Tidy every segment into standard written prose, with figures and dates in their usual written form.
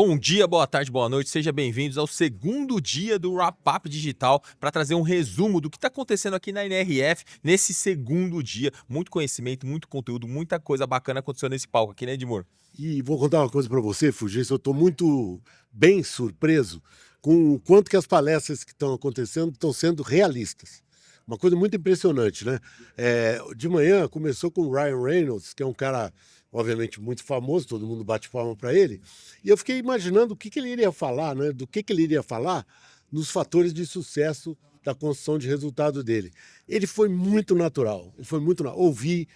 Bom dia, boa tarde, boa noite, sejam bem-vindos ao segundo dia do Wrap Up Digital para trazer um resumo do que está acontecendo aqui na NRF nesse segundo dia. Muito conhecimento, muito conteúdo, muita coisa bacana aconteceu nesse palco aqui, né, Edmur? E vou contar uma coisa para você, Fugência, eu estou muito bem surpreso com o quanto que as palestras que estão acontecendo estão sendo realistas. Uma coisa muito impressionante, né? De manhã começou com o Ryan Reynolds, que é um cara, obviamente, muito famoso, todo mundo bate palma para ele, e eu fiquei imaginando o que ele iria falar, né? Do que ele iria falar nos fatores de sucesso da construção de resultado dele. Ele foi muito natural, ouvi,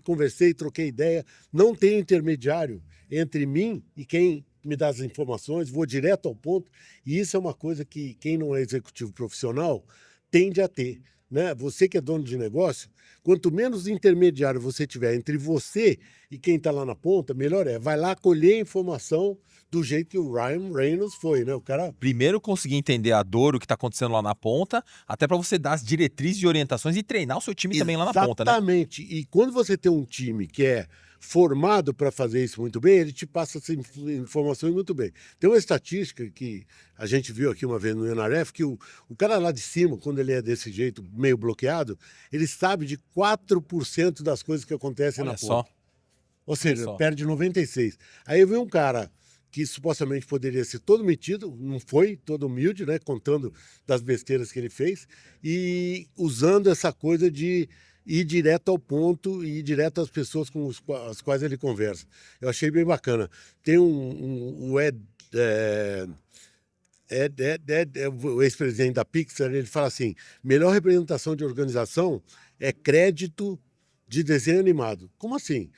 conversei, troquei ideia, não tem intermediário entre mim e quem me dá as informações, vou direto ao ponto, e isso é uma coisa que quem não é executivo profissional tende a ter. Né? Você que é dono de negócio, quanto menos intermediário você tiver entre você e quem está lá na ponta, melhor é. Vai lá colher informação do jeito que o Ryan Reynolds foi, né? O cara... Primeiro conseguir entender a dor, o que está acontecendo lá na ponta, até para você dar as diretrizes e orientações e treinar o seu time também lá na ponta, né? Exatamente. E quando você tem um time que é formado para fazer isso muito bem, ele te passa essas informações muito bem. Tem uma estatística que a gente viu aqui uma vez no NRF, que o cara lá de cima, quando ele é desse jeito, meio bloqueado, ele sabe de 4% das coisas que acontecem na Olha ponta. só. Ou seja, perde 96%. Aí eu vi um cara que supostamente poderia ser todo metido, não foi, todo humilde, né, contando das besteiras que ele fez, e usando essa coisa de ir direto ao ponto e ir direto às pessoas com as quais ele conversa. Eu achei bem bacana. Tem o o ex-presidente da Pixar, ele fala assim, melhor representação de organização é crédito de desenho animado. Como assim?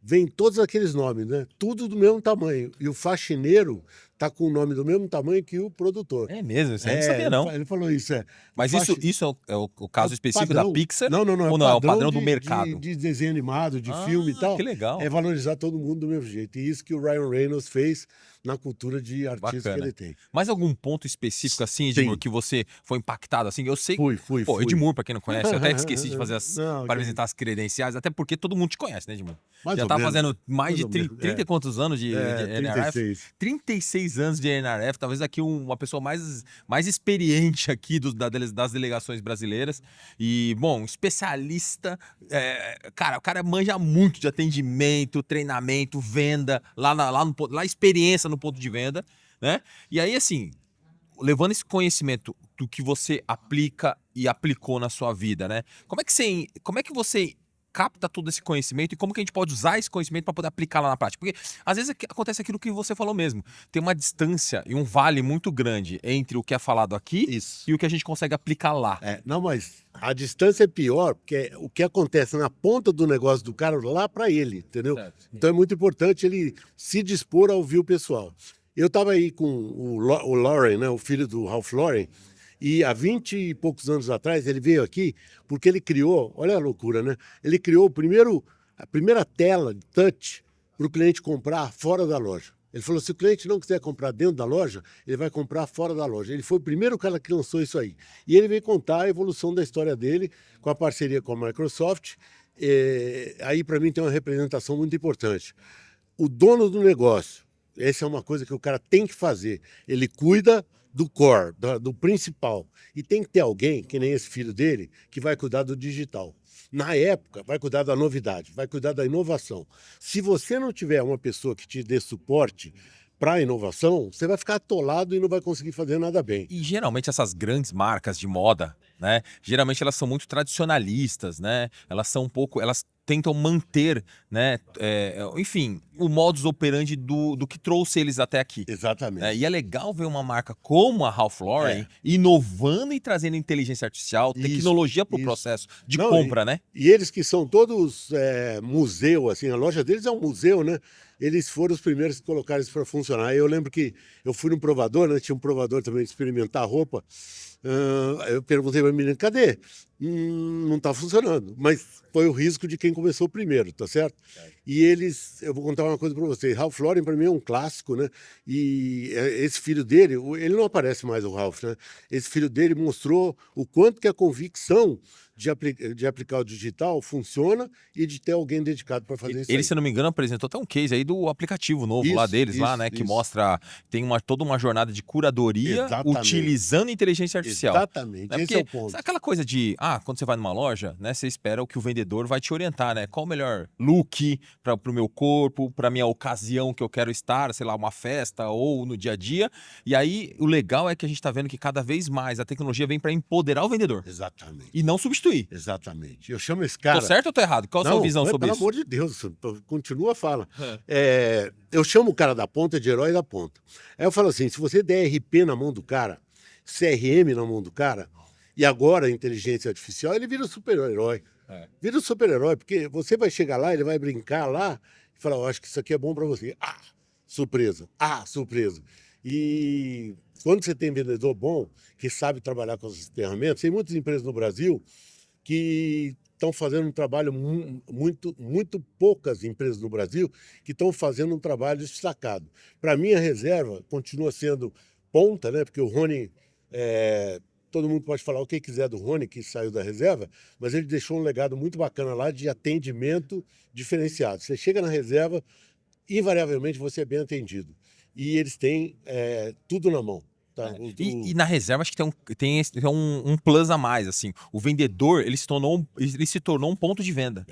Vem todos aqueles nomes, né? Tudo do mesmo tamanho. E o faxineiro está com o nome do mesmo tamanho que o produtor. É mesmo, isso aí eu não sabia não. Ele falou isso, Mas isso é o caso específico padrão. da Pixar? Não, Ou não, é o padrão do mercado? De desenho animado, de filme e tal. Que legal. É valorizar todo mundo do mesmo jeito. E isso que o Ryan Reynolds fez na cultura de artista que ele tem. Mas algum ponto específico assim, Edmur, que você foi impactado? Assim, eu sei. Fui. Edmur, pra quem não conhece, eu até esqueci de fazer para apresentar as credenciais, até porque todo mundo te conhece, né, Edmur? Já tá fazendo mais de 30 e quantos anos de NRF? 36. 36 anos de NRF, talvez aqui uma pessoa mais experiente aqui das delegações brasileiras. E, bom, especialista. Cara, o cara manja muito de atendimento, treinamento, venda, lá experiência no ponto de venda, né? E aí, assim, levando esse conhecimento do que você aplica e aplicou na sua vida, né? Como é que você capta todo esse conhecimento e como que a gente pode usar esse conhecimento para poder aplicar lá na prática? Porque às vezes acontece aquilo que você falou mesmo. Tem uma distância e um vale muito grande entre o que é falado aqui e o que a gente consegue aplicar lá. Não, mas a distância é pior, porque o que acontece na ponta do negócio do cara lá para ele, entendeu? Certo. Então é muito importante ele se dispor a ouvir o pessoal. Eu estava aí com o Lauren, né, o filho do Ralph Lauren, e há 20 e poucos anos atrás ele veio aqui porque ele criou, olha a loucura, né? Ele criou a primeira tela de touch para o cliente comprar fora da loja. Ele falou, se o cliente não quiser comprar dentro da loja, ele vai comprar fora da loja. Ele foi o primeiro cara que lançou isso aí. E ele veio contar a evolução da história dele com a parceria com a Microsoft. Aí, para mim, tem uma representação muito importante. O dono do negócio, essa é uma coisa que o cara tem que fazer. Ele cuida do core, do principal. E tem que ter alguém, que nem esse filho dele, que vai cuidar do digital. Na época, vai cuidar da novidade, vai cuidar da inovação. Se você não tiver uma pessoa que te dê suporte para a inovação, você vai ficar atolado e não vai conseguir fazer nada bem. E geralmente essas grandes marcas de moda, né? Geralmente elas são muito tradicionalistas, né? Elas tentam manter, né? Enfim, o modus operandi do que trouxe eles até aqui. Exatamente. E é legal ver uma marca como a Ralph Lauren inovando e trazendo inteligência artificial, tecnologia para o processo de compra, né? E eles que são todos museu, assim, a loja deles é um museu, né? Eles foram os primeiros que colocaram isso para funcionar. Eu lembro que eu fui num provador, né? Tinha um provador também de experimentar roupa. Eu perguntei para a menina, cadê? Não está funcionando. Mas foi o risco de quem começou primeiro, tá certo? E eu vou contar uma coisa para vocês. Ralph Lauren, para mim, é um clássico, né? E esse filho dele, ele não aparece mais, o Ralph, né? Esse filho dele mostrou o quanto que a convicção de aplicar o digital funciona e de ter alguém dedicado para fazer isso Ele, aí. se não me engano, apresentou até um case aí do aplicativo novo lá deles, lá, né? Que mostra, tem toda uma jornada de curadoria utilizando inteligência artificial. Exatamente, Né? esse é o Porque ponto. sabe aquela coisa de, quando você vai numa loja, né? Você espera que o vendedor vai te orientar, né? Qual o melhor look para o meu corpo, para minha ocasião que eu quero estar, sei lá, uma festa ou no dia a dia. E aí, o legal é que a gente está vendo que cada vez mais a tecnologia vem para empoderar o vendedor. Exatamente. E não substituir. Exatamente. Eu chamo esse cara... Tô certo ou tô errado? Qual a sua visão sobre pelo isso? Pelo amor de Deus, continua a fala. Eu chamo o cara da ponta de herói da ponta. Aí eu falo assim, se você der RP na mão do cara, CRM na mão do cara, e agora a inteligência artificial, ele vira um super-herói. Vira um super-herói, porque você vai chegar lá, ele vai brincar lá e falar, eu acho que isso aqui é bom para você. Surpresa. Surpresa. E quando você tem vendedor bom, que sabe trabalhar com essas ferramentas, tem muitas empresas no Brasil que estão fazendo um trabalho, muito poucas empresas no Brasil que estão fazendo um trabalho destacado. Para mim, a reserva continua sendo ponta, né? Porque o Rony, todo mundo pode falar o que quiser do Rony, que saiu da reserva, mas ele deixou um legado muito bacana lá de atendimento diferenciado. Você chega na reserva, invariavelmente você é bem atendido. E eles têm tudo na mão. Tá? E na reserva acho que tem um plus a mais, assim. O vendedor, ele se tornou um ponto de venda.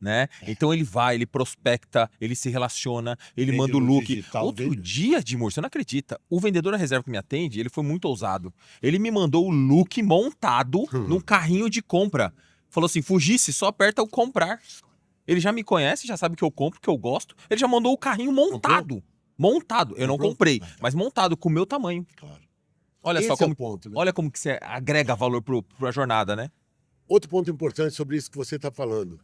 Né? Então ele vai, ele prospecta, ele se relaciona, ele manda o look. Digital, Outro dia, Edmur, você não acredita, o vendedor da reserva que me atende, ele foi muito ousado. Ele me mandou o look montado num carrinho de compra. Falou assim, Fugisse, só aperta o comprar. Ele já me conhece, já sabe que eu compro, que eu gosto. Ele já mandou o carrinho montado. Montado. Eu não comprei, mas montado com o meu tamanho. Claro. Olha Esse só como, é o ponto, né? Olha como que você agrega valor para a jornada, né? Outro ponto importante sobre isso que você está falando.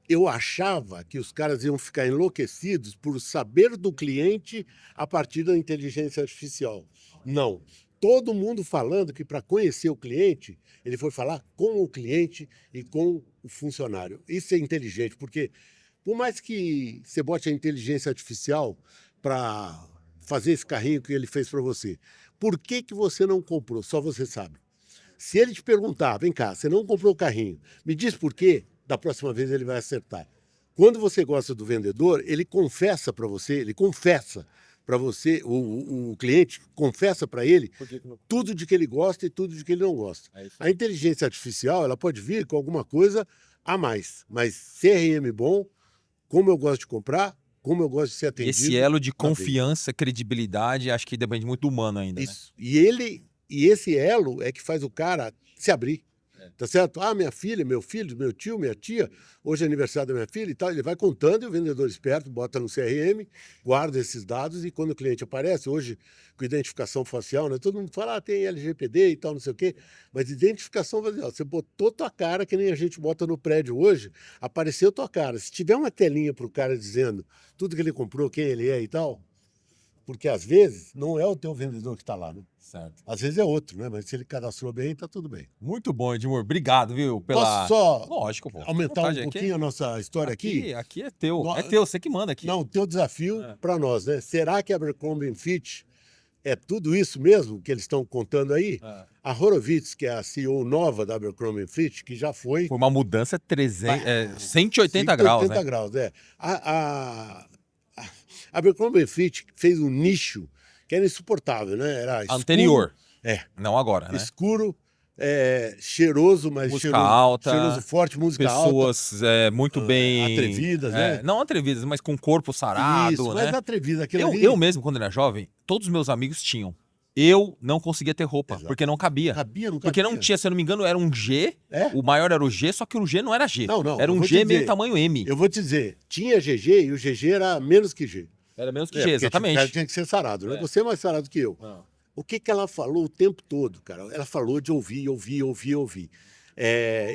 Eu achava que os caras iam ficar enlouquecidos por saber do cliente a partir da inteligência artificial. Não. Todo mundo falando que para conhecer o cliente, ele foi falar com o cliente e com o funcionário. Isso é inteligente, porque por mais que você bote a inteligência artificial para fazer esse carrinho que ele fez para você, por que você não comprou? Só você sabe. Se ele te perguntar, vem cá, você não comprou o carrinho, me diz por quê, da próxima vez ele vai acertar. Quando você gosta do vendedor, ele confessa para você, o cliente confessa para ele tudo de que ele gosta e tudo de que ele não gosta. A inteligência artificial, ela pode vir com alguma coisa a mais, mas CRM bom, como eu gosto de comprar, como eu gosto de ser atendido. Esse elo de confiança, credibilidade, acho que depende muito do humano ainda. Isso. Né? E esse elo é que faz o cara se abrir. Tá certo? Minha filha, meu filho, meu tio, minha tia, hoje é aniversário da minha filha e tal. Ele vai contando e o vendedor esperto bota no CRM, guarda esses dados e quando o cliente aparece, hoje com identificação facial, né? Todo mundo fala, tem LGPD e tal, não sei o quê, mas identificação facial, você botou tua cara, que nem a gente bota no prédio hoje, apareceu tua cara. Se tiver uma telinha pro cara dizendo tudo que ele comprou, quem ele é e tal, porque às vezes não é o teu vendedor que está lá, né? Certo. Às vezes é outro, né? Mas se ele cadastrou bem, tá tudo bem. Muito bom, Edmur. Obrigado, viu? Posso só Lógico, pô. aumentar um pouquinho a nossa história aqui? Aqui é teu. É teu, você que manda aqui. Não, teu desafio para nós, né? Será que a Abercrombie Fitch é tudo isso mesmo que eles estão contando aí? A Horowitz, que é a CEO nova da Abercrombie Fitch, que já foi... Foi uma mudança 180 graus, 180 né? graus, é. A Abercrombie Fitch fez um nicho que era insuportável, né? Era escuro, anterior. Não agora, né? Escuro, cheiroso, mas música alta, cheiroso forte, música pessoas alta. muito bem... Atrevidas, né? Não atrevidas, mas com corpo sarado, Isso, né? mas atrevida. Eu mesmo, quando era jovem, todos os meus amigos tinham. Eu não conseguia ter roupa, Exato. porque não cabia. Não cabia. Porque não tinha, se eu não me engano, era um G. O maior era o G, só que o G não era G. Não. Era um G meio tamanho M. Eu vou te dizer, tinha GG e o GG era menos que G. Era menos que G, exatamente. Tinha que ser sarado, né? Você é mais sarado que eu. O que ela falou o tempo todo, cara? Ela falou de ouvir.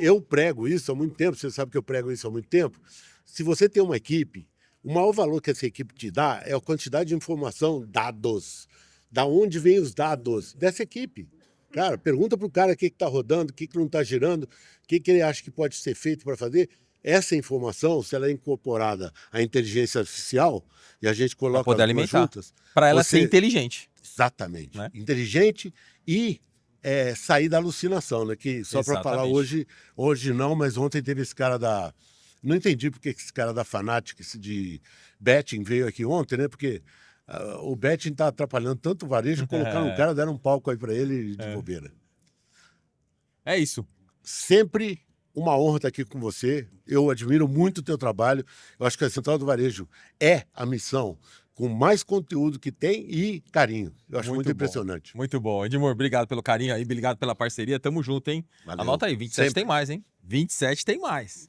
Eu prego isso há muito tempo, você sabe que eu prego isso há muito tempo. Se você tem uma equipe, o maior valor que essa equipe te dá é a quantidade de informação, dados. Da onde vêm os dados dessa equipe? Cara, pergunta para o cara o que está rodando, o que não está girando, o que ele acha que pode ser feito para fazer. essa informação, se ela é incorporada à inteligência artificial, e a gente Para coloca poder as duas alimentar. juntas, Para ela ser você... inteligente. Exatamente. Né? Inteligente e sair da alucinação, né? Que só para falar hoje não, mas ontem teve esse cara da... Não entendi porque esse cara da Fanatics de betting veio aqui ontem, né? Porque o betting está atrapalhando tanto o varejo, colocaram um cara, deram um palco aí para ele de bobeira. É isso. Sempre uma honra estar aqui com você. Eu admiro muito o teu trabalho. Eu acho que a Central do Varejo é a missão com mais conteúdo que tem e carinho. Eu acho muito impressionante. Muito bom. Edmur, obrigado pelo carinho aí, obrigado pela parceria. Tamo junto, hein? Valeu. Anota aí, 27 Sempre. tem mais, hein? 27 tem mais.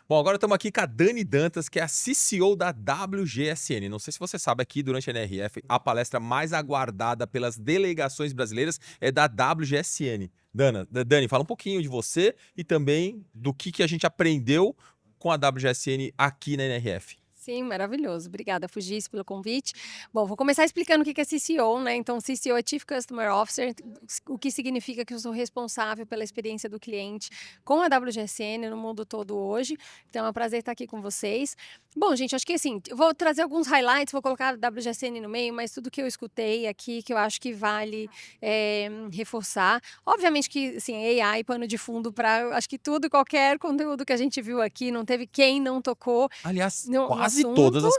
Bom, agora estamos aqui com a Dani Dantas, que é a CCO da WGSN. Não sei se você sabe, aqui durante a NRF, a palestra mais aguardada pelas delegações brasileiras é da WGSN. Dani, fala um pouquinho de você e também do que a gente aprendeu com a WGSN aqui na NRF. Sim, maravilhoso. Obrigada, Fugis, pelo convite. Bom, vou começar explicando o que é CCO, né? Então, CCO é Chief Customer Officer, o que significa que eu sou responsável pela experiência do cliente com a WGSN no mundo todo hoje. Então, é um prazer estar aqui com vocês. Bom, gente, acho que assim, eu vou trazer alguns highlights, vou colocar a WGSN no meio, mas tudo que eu escutei aqui, que eu acho que vale reforçar. Obviamente que, assim, AI, pano de fundo para, acho que tudo, qualquer conteúdo que a gente viu aqui, não teve quem não tocou. Aliás, No quase assunto. todas as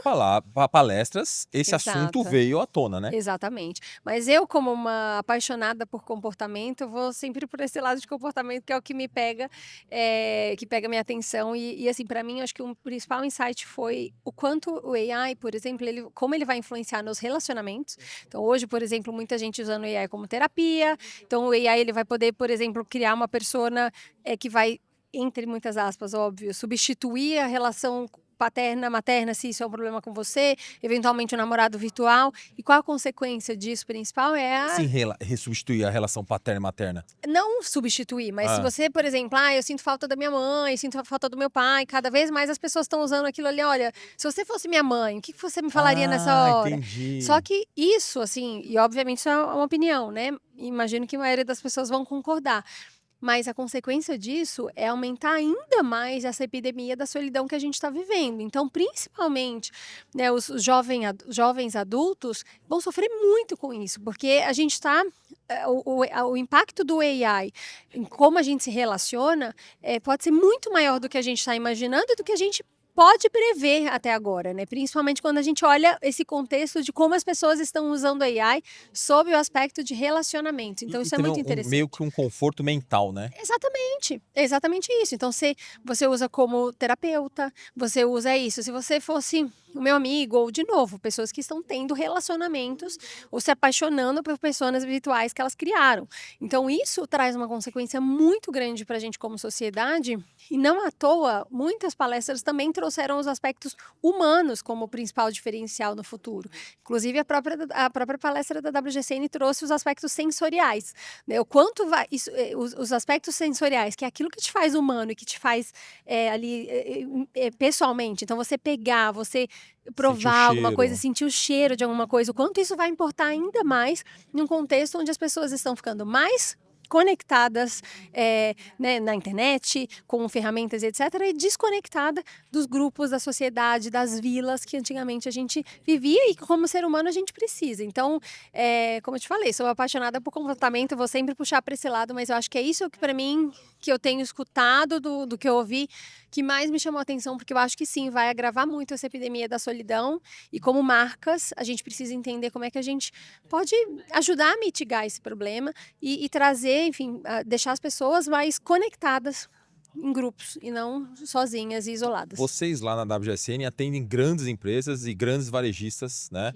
palestras, esse Exato. assunto veio à tona, né? Exatamente. Mas eu, como uma apaixonada por comportamento, eu vou sempre por esse lado de comportamento, que é o que me pega, que pega minha atenção. E assim, para mim, acho que um principal insight foi o quanto o AI, por exemplo, como ele vai influenciar nos relacionamentos. Então, hoje, por exemplo, muita gente usando o AI como terapia. Então, o AI ele vai poder, por exemplo, criar uma persona que vai, entre muitas aspas, óbvio, substituir a relação paterna, materna, se isso é um problema com você, eventualmente um namorado virtual. E qual a consequência disso principal? Sim, substituir a relação paterna-materna. Não substituir, mas se você, por exemplo, eu sinto falta da minha mãe, sinto falta do meu pai, cada vez mais as pessoas estão usando aquilo ali, olha, se você fosse minha mãe, o que você me falaria nessa hora? Entendi. Só que isso, assim, e obviamente isso é uma opinião, né? Imagino que a maioria das pessoas vão concordar. Mas a consequência disso é aumentar ainda mais essa epidemia da solidão que a gente está vivendo. Então, principalmente, né, os jovens adultos vão sofrer muito com isso, porque a gente está... O impacto do AI em como a gente se relaciona pode ser muito maior do que a gente está imaginando e do que a gente pode prever até agora, né? Principalmente quando a gente olha esse contexto de como as pessoas estão usando a AI sob o aspecto de relacionamento. Então, isso é muito interessante. Meio que um conforto mental, né? Exatamente isso. Então, você usa como terapeuta, você usa isso. Se você fosse o meu amigo, ou de novo, pessoas que estão tendo relacionamentos ou se apaixonando por pessoas virtuais que elas criaram. Então, isso traz uma consequência muito grande para a gente como sociedade, e não à toa, muitas palestras também trouxeram os aspectos humanos como principal diferencial no futuro. Inclusive, a própria palestra da WGSN trouxe os aspectos sensoriais, né? O quanto os aspectos sensoriais, que é aquilo que te faz humano e que te faz pessoalmente. Então, você pegar, você provar alguma coisa, sentir o cheiro de alguma coisa, o quanto isso vai importar ainda mais num contexto onde as pessoas estão ficando mais conectadas né, na internet, com ferramentas, etc., e desconectada dos grupos, da sociedade, das vilas que antigamente a gente vivia e como ser humano a gente precisa. Então, como eu te falei, sou apaixonada por comportamento, vou sempre puxar para esse lado, mas eu acho que é isso que, para mim, que eu tenho escutado do que eu ouvi, que mais me chamou a atenção, porque eu acho que sim, vai agravar muito essa epidemia da solidão, e como marcas, a gente precisa entender como é que a gente pode ajudar a mitigar esse problema e trazer, enfim, deixar as pessoas mais conectadas em grupos e não sozinhas e isoladas. Vocês lá na WGSN atendem grandes empresas e grandes varejistas, né?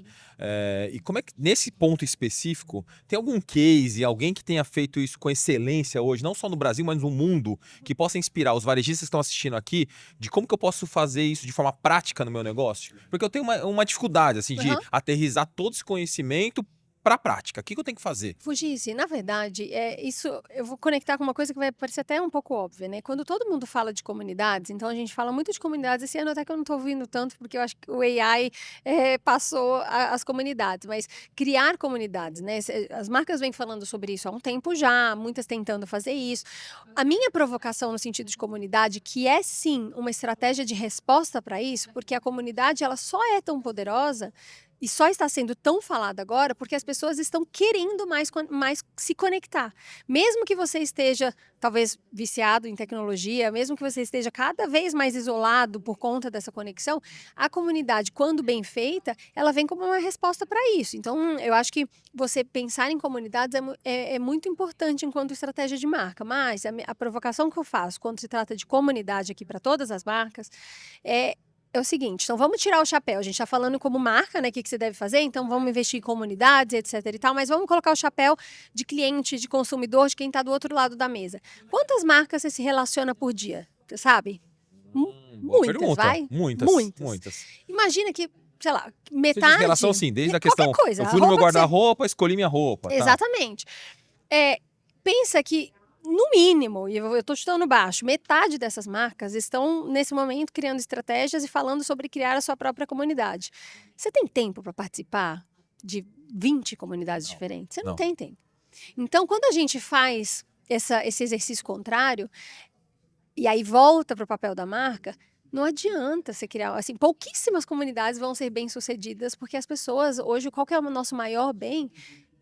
E como é que, nesse ponto específico, tem algum case, alguém que tenha feito isso com excelência hoje, não só no Brasil, mas no mundo, que possa inspirar os varejistas que estão assistindo aqui, de como que eu posso fazer isso de forma prática no meu negócio? Porque eu tenho uma dificuldade, assim, de aterrissar todo esse conhecimento pra prática? O que eu tenho que fazer? Fugisse, na verdade, isso eu vou conectar com uma coisa que vai parecer até um pouco óbvia, né? Quando todo mundo fala de comunidades, então a gente fala muito de comunidades, esse ano até que eu não estou ouvindo tanto, porque eu acho que o AI passou as comunidades, mas criar comunidades, né? As marcas vêm falando sobre isso há um tempo já, muitas tentando fazer isso. A minha provocação no sentido de comunidade, que é sim uma estratégia de resposta para isso, porque a comunidade ela só é tão poderosa e só está sendo tão falada agora porque as pessoas estão querendo mais se conectar. Mesmo que você esteja, talvez, viciado em tecnologia, mesmo que você esteja cada vez mais isolado por conta dessa conexão, a comunidade, quando bem feita, ela vem como uma resposta para isso. Então, eu acho que você pensar em comunidades é muito importante enquanto estratégia de marca. Mas a provocação que eu faço quando se trata de comunidade aqui para todas as marcas é o seguinte, então vamos tirar o chapéu, a gente está falando como marca, né, o que você deve fazer, então vamos investir em comunidades, etc e tal, mas vamos colocar o chapéu de cliente, de consumidor, de quem está do outro lado da mesa. Quantas marcas você se relaciona por dia, você sabe? Boa Muitas, pergunta. vai? Muitas. Imagina que, sei lá, Você diz metade... relação assim, desde a questão, coisa, eu fui no meu roupa que você- guarda-roupa, escolhi minha roupa, tá? Exatamente. Pensa que, no mínimo, e eu estou chutando baixo, metade dessas marcas estão, nesse momento, criando estratégias e falando sobre criar a sua própria comunidade. Você tem tempo para participar de 20 comunidades diferentes? Você não tem tempo. Então, quando a gente faz esse exercício contrário, e aí volta para o papel da marca, não adianta você criar, assim, pouquíssimas comunidades vão ser bem-sucedidas, porque as pessoas, hoje, qual que é o nosso maior bem?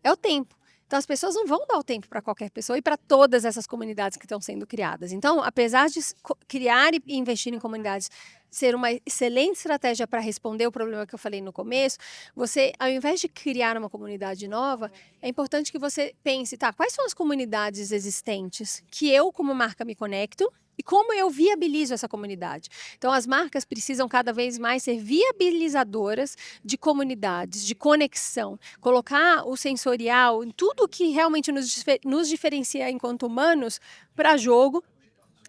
É o tempo. Então, as pessoas não vão dar o tempo para qualquer pessoa e para todas essas comunidades que estão sendo criadas. Então, apesar de criar e investir em comunidades ser uma excelente estratégia para responder o problema que eu falei no começo, você, ao invés de criar uma comunidade nova, é importante que você pense, tá, quais são as comunidades existentes que eu, como marca, me conecto e como eu viabilizo essa comunidade. Então, as marcas precisam cada vez mais ser viabilizadoras de comunidades, de conexão, colocar o sensorial em tudo que realmente nos diferencia enquanto humanos para jogo,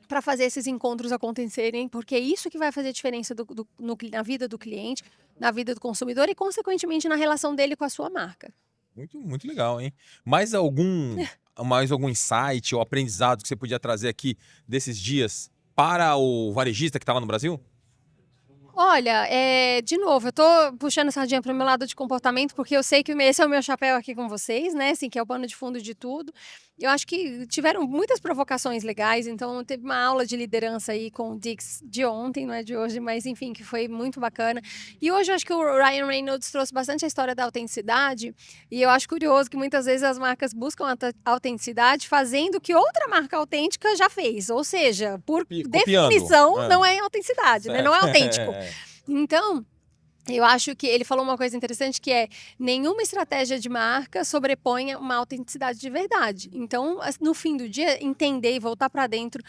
para fazer esses encontros acontecerem, porque é isso que vai fazer a diferença na vida do cliente, na vida do consumidor e, consequentemente, na relação dele com a sua marca. Muito legal, hein? Mais algum insight ou aprendizado que você podia trazer aqui desses dias para o varejista que estava no Brasil? Olha, de novo, eu tô puxando a sardinha para o meu lado de comportamento, porque eu sei que esse é o meu chapéu aqui com vocês, né? Assim, que é o pano de fundo de tudo. Eu acho que tiveram muitas provocações legais, então teve uma aula de liderança aí com o Dix de ontem, não é de hoje, mas enfim, que foi muito bacana. E hoje eu acho que o Ryan Reynolds trouxe bastante a história da autenticidade, e eu acho curioso que muitas vezes as marcas buscam a autenticidade fazendo o que outra marca autêntica já fez, ou seja, por definição, não é autenticidade, né? Não é autêntico. Então, eu acho que ele falou uma coisa interessante que é nenhuma estratégia de marca sobrepõe uma autenticidade de verdade. Então, no fim do dia, entender e voltar para dentro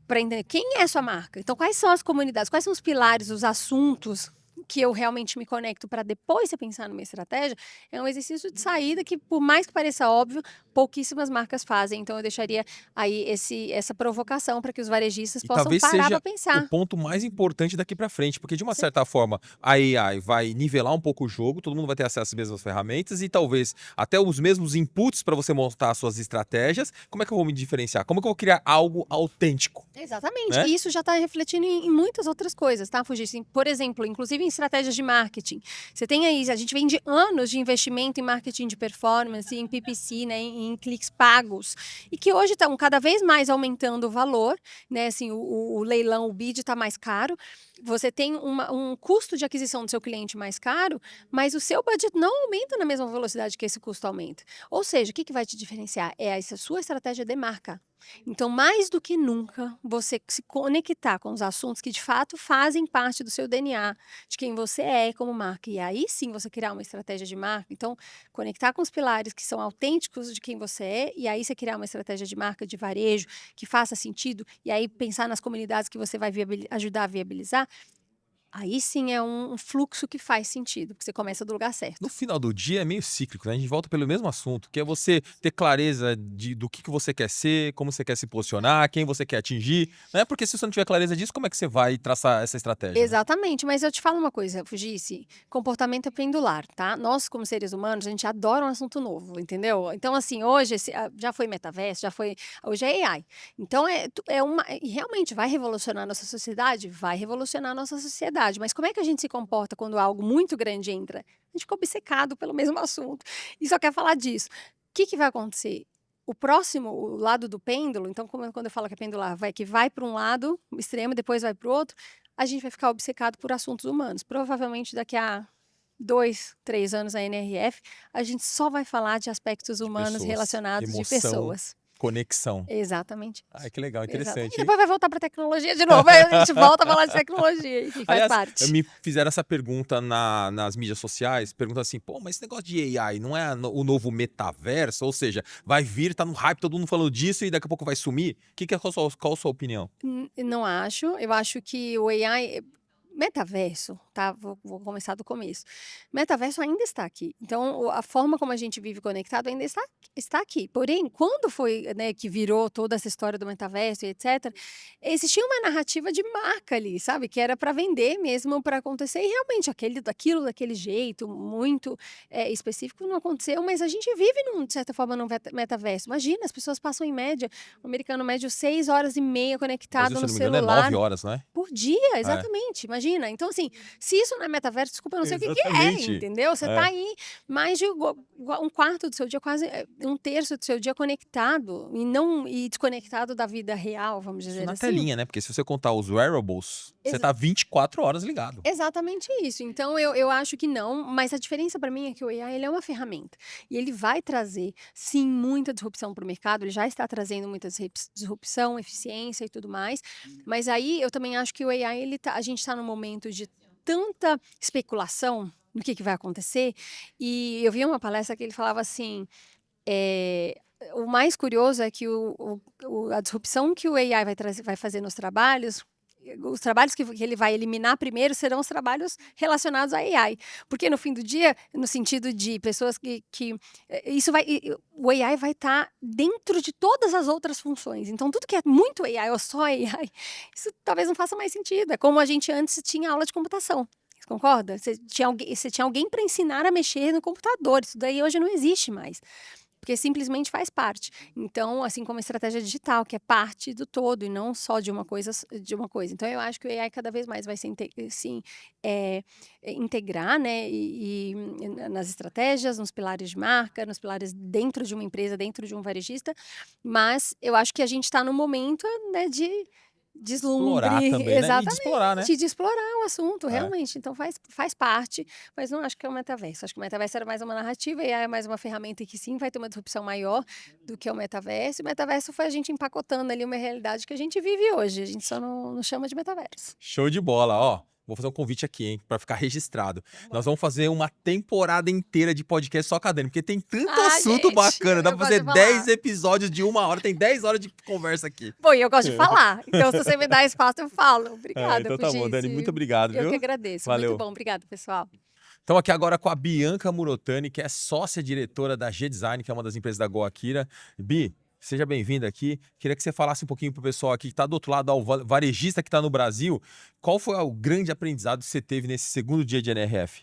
para entender quem é a sua marca. Então, quais são as comunidades, quais são os pilares, os assuntos que eu realmente me conecto para depois você pensar numa estratégia, é um exercício de saída que, por mais que pareça óbvio, pouquíssimas marcas fazem. Então, eu deixaria aí essa provocação para que os varejistas possam talvez parar seja para pensar. o ponto mais importante daqui para frente, porque de uma certa forma a AI vai nivelar um pouco o jogo, todo mundo vai ter acesso às mesmas ferramentas e talvez até os mesmos inputs para você montar as suas estratégias. Como é que eu vou me diferenciar? Como é que eu vou criar algo autêntico? Exatamente, Né? e isso já está refletindo em muitas outras coisas, tá, Fugisse? Por exemplo, inclusive em estratégias de marketing. Você tem aí, a gente vem de anos de investimento em marketing de performance, em PPC, né, em cliques pagos, e que hoje estão cada vez mais aumentando o valor, né, assim, o leilão, o bid está mais caro, você tem um custo de aquisição do seu cliente mais caro, mas o seu budget não aumenta na mesma velocidade que esse custo aumenta. Ou seja, o que vai te diferenciar? É essa sua estratégia de marca. Então, mais do que nunca, você se conectar com os assuntos que de fato fazem parte do seu DNA, de quem você é como marca. E aí sim você criar uma estratégia de marca. Então, conectar com os pilares que são autênticos de quem você é, e aí você criar uma estratégia de marca de varejo que faça sentido, e aí pensar nas comunidades que você vai ajudar a viabilizar. Aí sim é um fluxo que faz sentido, porque você começa do lugar certo. No final do dia é meio cíclico, né? A gente volta pelo mesmo assunto, que é você ter clareza do que você quer ser, como você quer se posicionar, quem você quer atingir, né? Porque se você não tiver clareza disso, como é que você vai traçar essa estratégia, né? Exatamente, mas eu te falo uma coisa, Fugice, comportamento é pendular, tá? Nós, como seres humanos, a gente adora um assunto novo, entendeu? Então, assim, hoje já foi metaverso, hoje é AI. Então, e realmente vai revolucionar a nossa sociedade? Vai revolucionar a nossa sociedade, mas como é que a gente se comporta quando algo muito grande entra? A gente fica obcecado pelo mesmo assunto e só quer falar disso. O que vai acontecer? O lado do pêndulo, então, quando eu falo que é pendular, que vai para um lado extremo, depois vai para o outro, a gente vai ficar obcecado por assuntos humanos. Provavelmente daqui a 2, 3 anos a NRF, a gente só vai falar de aspectos De humanos pessoas, relacionados de emoção, pessoas. conexão. Exatamente Ai, isso. que legal, Exatamente. E interessante. depois vai voltar para tecnologia de novo. Aí a gente volta a falar de tecnologia, que faz Aliás, parte. me fizeram essa pergunta nas mídias sociais, perguntam assim, pô, mas esse negócio de AI não é o novo metaverso? Ou seja, vai vir, tá no hype, todo mundo falando disso e daqui a pouco vai sumir? Qual a sua opinião? Não acho. Eu acho que o AI. Metaverso, tá? Vou começar do começo. Metaverso ainda está aqui. Então, a forma como a gente vive conectado ainda está aqui. Porém, quando foi, né, que virou toda essa história do metaverso e etc., existia uma narrativa de marca ali, sabe? Que era para vender mesmo, para acontecer. E realmente, daquilo, daquele jeito, muito específico, não aconteceu. Mas a gente vive, de certa forma, num metaverso. Imagina, as pessoas passam em média, o americano médio, 6 horas e meia O Brasil, conectado se eu no não me engano, é celular. 9 horas, não é? Por dia, É. exatamente, imagina. Então, assim, se isso não é metaverso, desculpa, eu não sei o que é, Exatamente. entendeu? Você tá aí mais de um quarto do seu dia, quase um terço do seu dia conectado e desconectado da vida real, vamos Isso dizer na assim. telinha, né? Porque se você contar os wearables, você tá 24 horas ligado. Exatamente isso. Então, eu acho que não, mas a diferença para mim é que o AI ele é uma ferramenta. E ele vai trazer, sim, muita disrupção para o mercado, ele já está trazendo muita disrupção, eficiência e tudo mais. Mas aí eu também acho que o AI, a gente está num momento de tanta especulação no que vai acontecer. E eu vi uma palestra que ele falava assim. O mais curioso é que a disrupção que o AI vai fazer nos trabalhos, os trabalhos que ele vai eliminar primeiro serão os trabalhos relacionados à AI. Porque no fim do dia, no sentido de pessoas o AI vai estar dentro de todas as outras funções. Então, tudo que é muito AI ou só AI, isso talvez não faça mais sentido. É como a gente antes tinha aula de computação. Você concorda? Você tinha alguém para ensinar a mexer no computador. Isso daí hoje não existe mais. Porque simplesmente faz parte. Então, assim como a estratégia digital, que é parte do todo e não só de uma coisa. Então, eu acho que o AI cada vez mais vai se integrar, né, nas estratégias, nos pilares de marca, nos pilares dentro de uma empresa, dentro de um varejista. Mas eu acho que a gente está no momento, né, de deslumbre, Explorar também, né? E de explorar, né? de explorar o assunto, É. realmente. Então faz parte, mas não acho que é o metaverso. Acho que o metaverso era mais uma narrativa e é mais uma ferramenta que sim vai ter uma disrupção maior do que o metaverso. E o metaverso foi a gente empacotando ali uma realidade que a gente vive hoje. A gente só não chama de metaverso. Show de bola, ó. Vou fazer um convite aqui, hein, pra ficar registrado. Nós vamos fazer uma temporada inteira de podcast só com a Dani, porque tem tanto assunto gente, bacana. Dá eu pra fazer gosto de 10 falar. episódios de 1 hora, tem 10 horas de conversa aqui. Bom, e eu gosto de falar. Então, se você me dá espaço, eu falo. Obrigada, Então tá bom, Dani, Fugice. muito obrigado, Eu viu? que agradeço. Valeu. Muito bom. Obrigada, pessoal. Estamos aqui agora com a Bianca Murotani, que é sócia-diretora da G-Design, que é uma das empresas da GoAkira. Bi, seja bem-vinda aqui. Queria que você falasse um pouquinho pro pessoal aqui que está do outro lado, ao varejista que está no Brasil. Qual foi o grande aprendizado que você teve nesse segundo dia de NRF?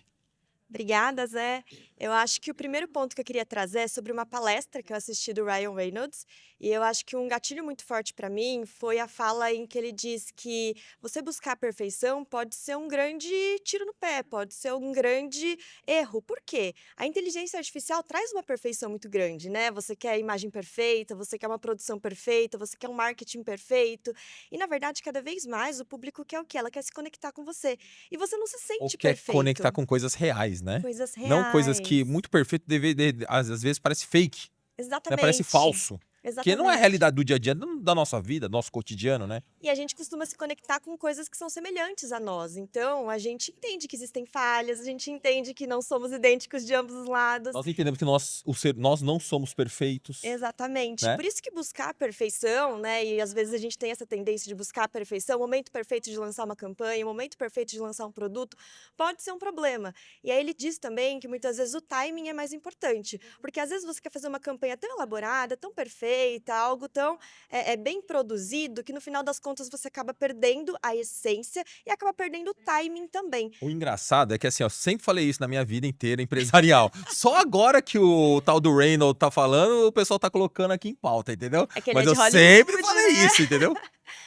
Obrigada, Zé. Eu acho que o primeiro ponto que eu queria trazer é sobre uma palestra que eu assisti do Ryan Reynolds. E eu acho que um gatilho muito forte para mim foi a fala em que ele diz que você buscar a perfeição pode ser um grande tiro no pé, pode ser um grande erro. Por quê? A inteligência artificial traz uma perfeição muito grande, né? Você quer a imagem perfeita, você quer uma produção perfeita, você quer um marketing perfeito. E, na verdade, cada vez mais o público quer o quê? Ela quer se conectar com você. E você não se sente Ou quer perfeito. conectar com coisas reais, né? Coisas reais. Não coisas que muito perfeito às vezes parece fake, né? Exatamente. Parece falso. Porque não é a Exatamente. realidade do dia a dia da nossa vida, do nosso cotidiano, né? E a gente costuma se conectar com coisas que são semelhantes a nós. Então, a gente entende que existem falhas, a gente entende que não somos idênticos de ambos os lados. Nós entendemos que nós não somos perfeitos, Exatamente. né? Por isso que buscar a perfeição, né? E às vezes a gente tem essa tendência de buscar a perfeição, o momento perfeito de lançar uma campanha, o momento perfeito de lançar um produto, pode ser um problema. E aí ele diz também que muitas vezes o timing é mais importante, porque às vezes você quer fazer uma campanha tão elaborada, tão perfeita, algo tão bem produzido, que no final das contas você acaba perdendo a essência e acaba perdendo o timing também. O engraçado é que assim, eu sempre falei isso na minha vida inteira empresarial. Só agora que o tal do Reynolds tá falando, o pessoal tá colocando aqui em pauta, entendeu? É que ele Mas é eu de Hollywood, sempre falei né? isso, entendeu?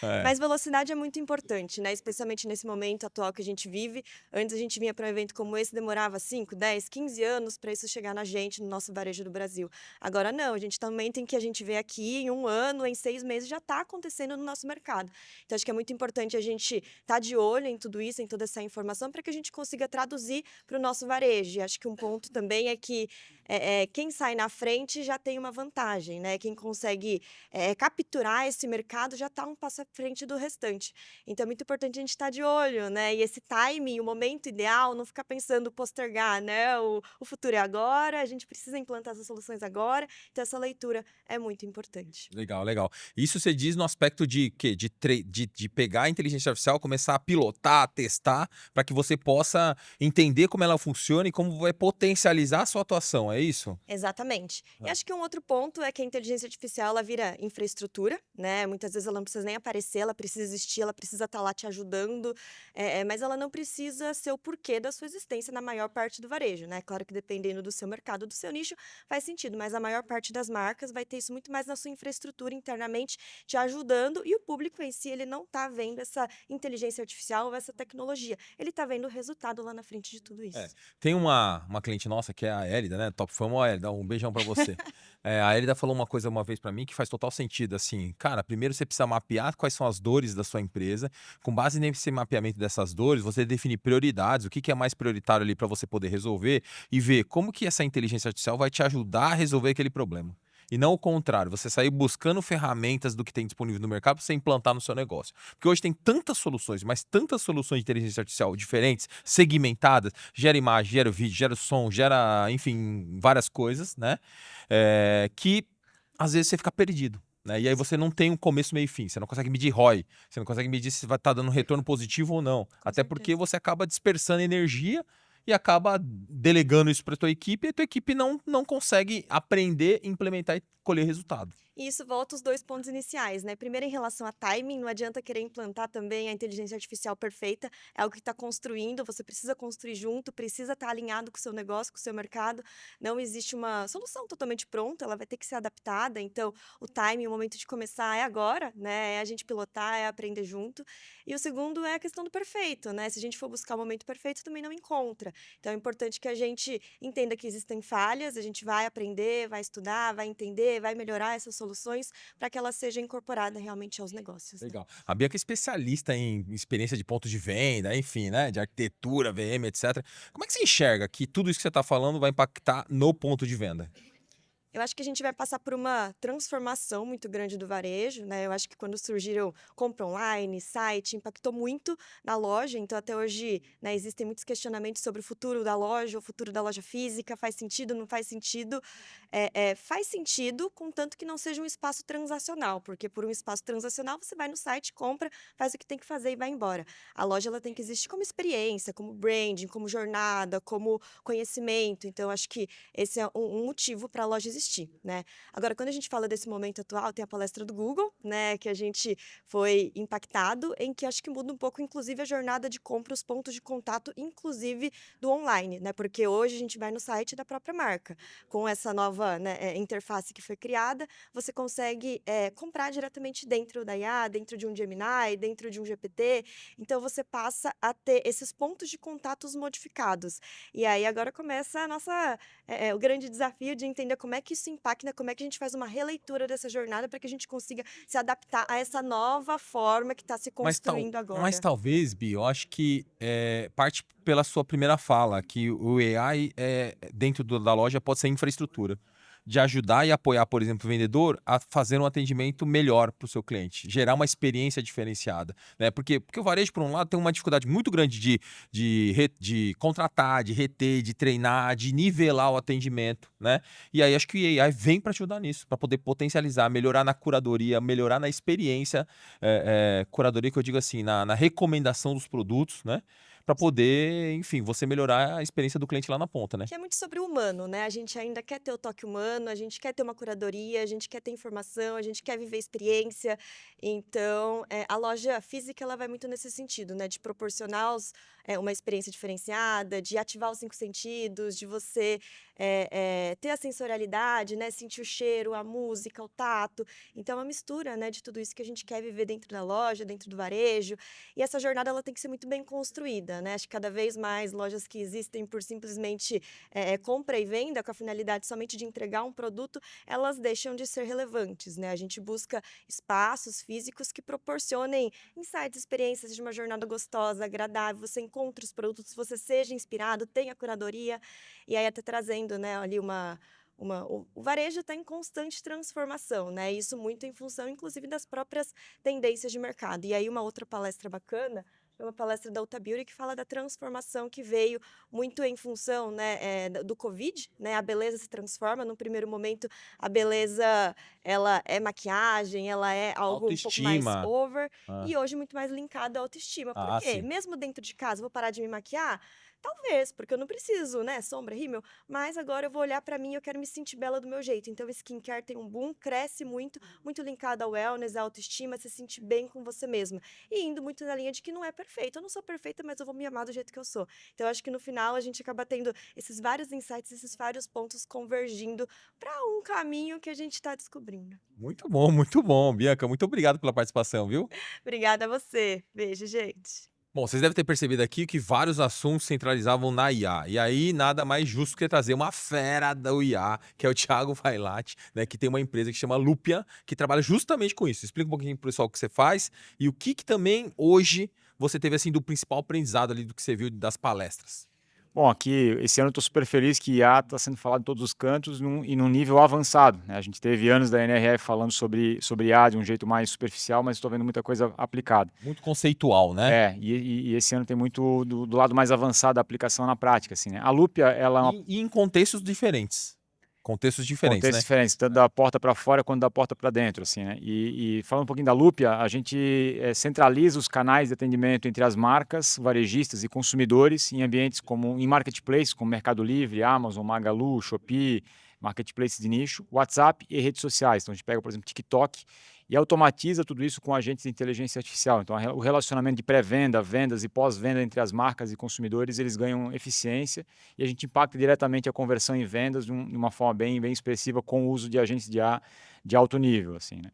É. Mas velocidade é muito importante, né? Especialmente nesse momento atual que a gente vive. Antes a gente vinha para um evento como esse, demorava 5, 10, 15 anos para isso chegar na gente, no nosso varejo do Brasil. Agora não, a gente também tem que a gente ver aqui em 1 ano, em 6 meses, já está acontecendo no nosso mercado. Então acho que é muito importante a gente estar de olho em tudo isso, em toda essa informação, para que a gente consiga traduzir para o nosso varejo. E acho que um ponto também é que quem sai na frente já tem uma vantagem, né? Quem consegue capturar esse mercado já está um passo à frente do restante. Então é muito importante a gente estar de olho, né? E esse timing, o momento ideal, não ficar pensando postergar, né? O futuro é agora, a gente precisa implantar essas soluções agora. Então essa leitura é muito importante. Legal, legal. Isso você diz no aspecto de quê? De pegar a inteligência artificial, começar a pilotar, a testar, para que você possa entender como ela funciona e como vai potencializar a sua atuação, é isso? Exatamente. E Ah. acho que um outro ponto é que a inteligência artificial ela vira infraestrutura, né? Muitas vezes ela não precisa nem aparecer, ela precisa existir, ela precisa estar lá te ajudando, mas ela não precisa ser o porquê da sua existência na maior parte do varejo, né? Claro que dependendo do seu mercado, do seu nicho, faz sentido, mas a maior parte das marcas vai ter isso muito mais na sua infraestrutura internamente, te ajudando, e o público em si, ele não está vendo essa inteligência artificial ou essa tecnologia, ele está vendo o resultado lá na frente de tudo isso. Tem uma cliente nossa que é a Elida, né? Top Fama, Elida, um beijão pra você. A Elida falou uma coisa uma vez pra mim que faz total sentido, assim, cara, primeiro você precisa mapear quais são as dores da sua empresa, com base nesse mapeamento dessas dores, você definir prioridades, o que é mais prioritário ali pra você poder resolver e ver como que essa inteligência artificial vai te ajudar a resolver aquele problema. E não o contrário, você sair buscando ferramentas do que tem disponível no mercado para você implantar no seu negócio. Porque hoje tem tantas soluções, mas tantas soluções de inteligência artificial diferentes, segmentadas, gera imagem, gera vídeo, gera som, gera, enfim, várias coisas, né? Que às vezes você fica perdido. Né? E aí você não tem um começo, meio e fim. Você não consegue medir ROI. Você não consegue medir se vai estar dando retorno positivo ou não. Até porque você acaba dispersando energia e acaba delegando isso para a tua equipe e a tua equipe não consegue aprender, implementar e colher resultado. E isso volta aos 2 pontos iniciais, né? Primeiro, em relação a timing, não adianta querer implantar também a inteligência artificial perfeita, é algo que está construindo, você precisa construir junto, precisa estar alinhado com o seu negócio, com o seu mercado. Não existe uma solução totalmente pronta, ela vai ter que ser adaptada. Então, o timing, o momento de começar é agora, né? É a gente pilotar, é aprender junto. E o segundo é a questão do perfeito, né? Se a gente for buscar o momento perfeito, também não encontra. Então, é importante que a gente entenda que existem falhas, a gente vai aprender, vai estudar, vai entender, vai melhorar essas soluções para que ela seja incorporada realmente aos negócios. Né? Legal. A Bianca é especialista em experiência de pontos de venda, enfim, né? De arquitetura, VM, etc. Como é que você enxerga que tudo isso que você está falando vai impactar no ponto de venda? Eu acho que a gente vai passar por uma transformação muito grande do varejo, né? Eu acho que quando surgiram compra online, site, impactou muito na loja. Então, até hoje, né, existem muitos questionamentos sobre o futuro da loja, o futuro da loja física. Faz sentido, não faz sentido? Faz sentido, contanto que não seja um espaço transacional, porque por um espaço transacional você vai no site, compra, faz o que tem que fazer e vai embora. A loja ela tem que existir como experiência, como branding, como jornada, como conhecimento. Então, eu acho que esse é um motivo para a loja existir. Né? Agora, quando a gente fala desse momento atual, tem a palestra do Google, né, que a gente foi impactado, em que acho que muda um pouco, inclusive, a jornada de compra, os pontos de contato, inclusive do online, né, porque hoje a gente vai no site da própria marca. Com essa nova, né, interface que foi criada, você consegue comprar diretamente dentro da IA, dentro de um Gemini, dentro de um GPT, então você passa a ter esses pontos de contatos modificados. E aí agora começa a nossa, o grande desafio de entender como é que isso impacta, como é que a gente faz uma releitura dessa jornada para que a gente consiga se adaptar a essa nova forma que está se construindo agora. Mas talvez, Bi, eu acho que parte pela sua primeira fala, que o AI dentro da loja pode ser infraestrutura. de ajudar e apoiar, por exemplo, o vendedor a fazer um atendimento melhor para o seu cliente, gerar uma experiência diferenciada, né? Porque o varejo, por um lado, tem uma dificuldade muito grande de contratar, de reter, de treinar, de nivelar o atendimento, né? E aí acho que o AI vem para ajudar nisso, para poder potencializar, melhorar na curadoria, melhorar na experiência, curadoria que eu digo assim, na recomendação dos produtos, né? Para poder, enfim, você melhorar a experiência do cliente lá na ponta, né? Que é muito sobre o humano, né? A gente ainda quer ter o toque humano, a gente quer ter uma curadoria, a gente quer ter informação, a gente quer viver experiência. Então, a loja física ela vai muito nesse sentido, né? De proporcionar uma experiência diferenciada, de ativar os 5 sentidos, de você ter a sensorialidade, né? Sentir o cheiro, a música, o tato. Então, é uma mistura, né? De tudo isso que a gente quer viver dentro da loja, dentro do varejo. E essa jornada ela tem que ser muito bem construída, né? Acho que cada vez mais lojas que existem por simplesmente compra e venda com a finalidade somente de entregar um produto, elas deixam de ser relevantes, né? A gente busca espaços físicos que proporcionem insights, experiências de uma jornada gostosa, agradável, você encontra os produtos, você seja inspirado, tenha curadoria, e aí até trazendo, né, ali o varejo está em constante transformação, né? Isso muito em função, inclusive, das próprias tendências de mercado. E aí uma outra palestra bacana foi uma palestra da Ulta Beauty que fala da transformação que veio muito em função, né, do Covid, né? A beleza se transforma. No primeiro momento, a beleza ela é maquiagem, ela é algo um pouco mais Autoestima. over, Ah, e hoje muito mais linkada à autoestima. Por quê? sim. Mesmo dentro de casa, vou parar de me maquiar? Talvez, porque eu não preciso, né? Sombra, rímel, mas agora eu vou olhar pra mim e eu quero me sentir bela do meu jeito. Então, o skincare tem um boom, cresce muito, muito linkado ao wellness, à autoestima, se sentir bem com você mesma. E indo muito na linha de que não é perfeito. Eu não sou perfeita, mas eu vou me amar do jeito que eu sou. Então, eu acho que no final a gente acaba tendo esses vários insights, esses vários pontos convergindo para um caminho que a gente está descobrindo. Muito bom, muito bom. Bianca, muito obrigado pela participação, viu? Obrigada a você. Beijo, gente. Bom, vocês devem ter percebido aqui que vários assuntos centralizavam na IA. E aí, nada mais justo que trazer uma fera do IA, que é o Thiago Vailate, né, que tem uma empresa que chama Lupia, que trabalha justamente com isso. Explica um pouquinho pro pessoal o que você faz e o que também hoje você teve assim do principal aprendizado ali do que você viu das palestras. Bom, aqui esse ano eu estou super feliz que IA está sendo falado em todos os cantos e num nível avançado, né? A gente teve anos da NRF falando sobre IA de um jeito mais superficial, mas estou vendo muita coisa aplicada. Muito conceitual, né? E esse ano tem muito do lado mais avançado da aplicação na prática, assim, né? A Lupia, ela é uma E em contextos diferentes. Contextos diferentes, contextos né? diferentes, tanto da porta para fora quanto da porta para dentro, assim, né? E falando um pouquinho da Lupia, a gente centraliza os canais de atendimento entre as marcas, varejistas e consumidores em ambientes como em marketplace, como Mercado Livre, Amazon, Magalu, Shopee, marketplaces de nicho, WhatsApp e redes sociais. Então a gente pega, por exemplo, TikTok e automatiza tudo isso com agentes de inteligência artificial. Então o relacionamento de pré-venda, vendas e pós-venda entre as marcas e consumidores, eles ganham eficiência e a gente impacta diretamente a conversão em vendas de uma forma bem expressiva com o uso de agentes de IA de alto nível, assim, né?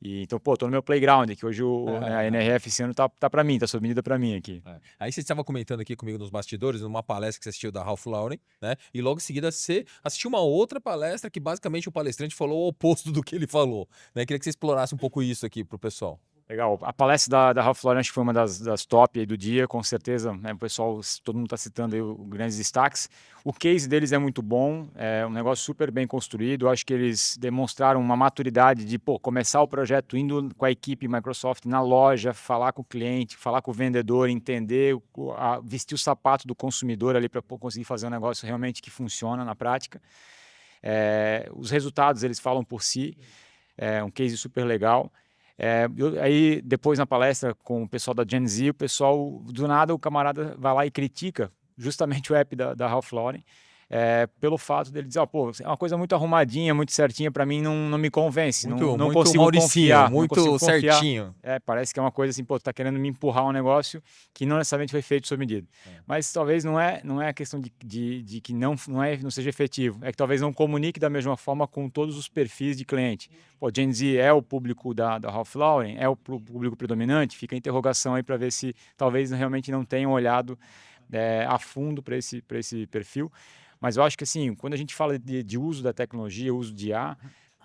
E, então, pô, tô no meu playground aqui. Hoje a NRF esse ano tá para mim, tá sob medida para mim aqui. Aí você estava comentando aqui comigo nos bastidores, numa palestra que você assistiu da Ralph Lauren, né? E logo em seguida você assistiu uma outra palestra que basicamente o palestrante falou o oposto do que ele falou, né? Queria que você explorasse um pouco isso aqui pro pessoal. Legal. A palestra da Ralph Lauren acho que foi uma das top aí do dia, com certeza, né, o pessoal, todo mundo está citando aí os grandes destaques. O case deles é muito bom, é um negócio super bem construído. Acho que eles demonstraram uma maturidade de começar o projeto indo com a equipe Microsoft na loja, falar com o cliente, falar com o vendedor, entender, vestir o sapato do consumidor ali para conseguir fazer um negócio realmente que funciona na prática. Os resultados eles falam por si, é um case super legal. Aí depois na palestra com o pessoal da Gen Z, o pessoal, do nada o camarada vai lá e critica justamente o app da Ralph Lauren, pelo fato dele dizer, pô, é uma coisa muito arrumadinha, muito certinha, para mim não me convence, não consigo confiar. Muito não consigo confiar. certinho. Parece que é uma coisa assim, pô, tu tá querendo me empurrar um negócio que não necessariamente foi feito sob medida. Mas talvez não é a questão de que não seja efetivo, é que talvez não comunique da mesma forma com todos os perfis de cliente. Pô, Gen Z é o público da Ralph Lauren, é o público predominante, fica a interrogação aí para ver se talvez realmente não tenham olhado a fundo para esse perfil. Mas eu acho que assim, quando a gente fala de uso da tecnologia, uso de IA,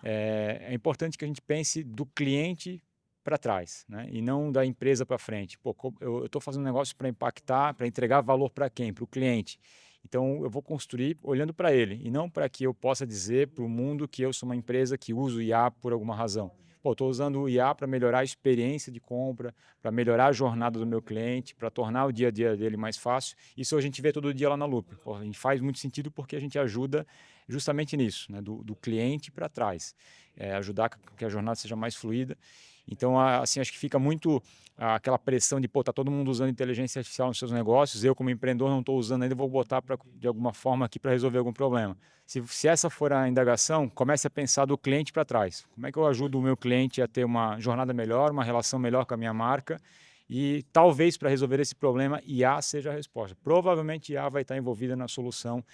é importante que a gente pense do cliente para trás, né? E não da empresa para frente. Pô, eu estou fazendo um negócio para impactar, para entregar valor para quem? Para o cliente. Então, eu vou construir olhando para ele, e não para que eu possa dizer para o mundo que eu sou uma empresa que usa o IA por alguma razão. Pô, estou usando o IA para melhorar a experiência de compra, para melhorar a jornada do meu cliente, para tornar o dia a dia dele mais fácil. Isso a gente vê todo dia lá na Loop. Pô, a gente faz muito sentido porque a gente ajuda justamente nisso, né? Do cliente para trás. Ajudar que a jornada seja mais fluida. Então, assim, acho que fica muito aquela pressão de, pô, tá todo mundo usando inteligência artificial nos seus negócios, eu como empreendedor não estou usando ainda, vou botar de alguma forma aqui para resolver algum problema. Se essa for a indagação, comece a pensar do cliente para trás. Como é que eu ajudo o meu cliente a ter uma jornada melhor, uma relação melhor com a minha marca? E talvez para resolver esse problema, IA seja a resposta. Provavelmente IA vai estar envolvida na solução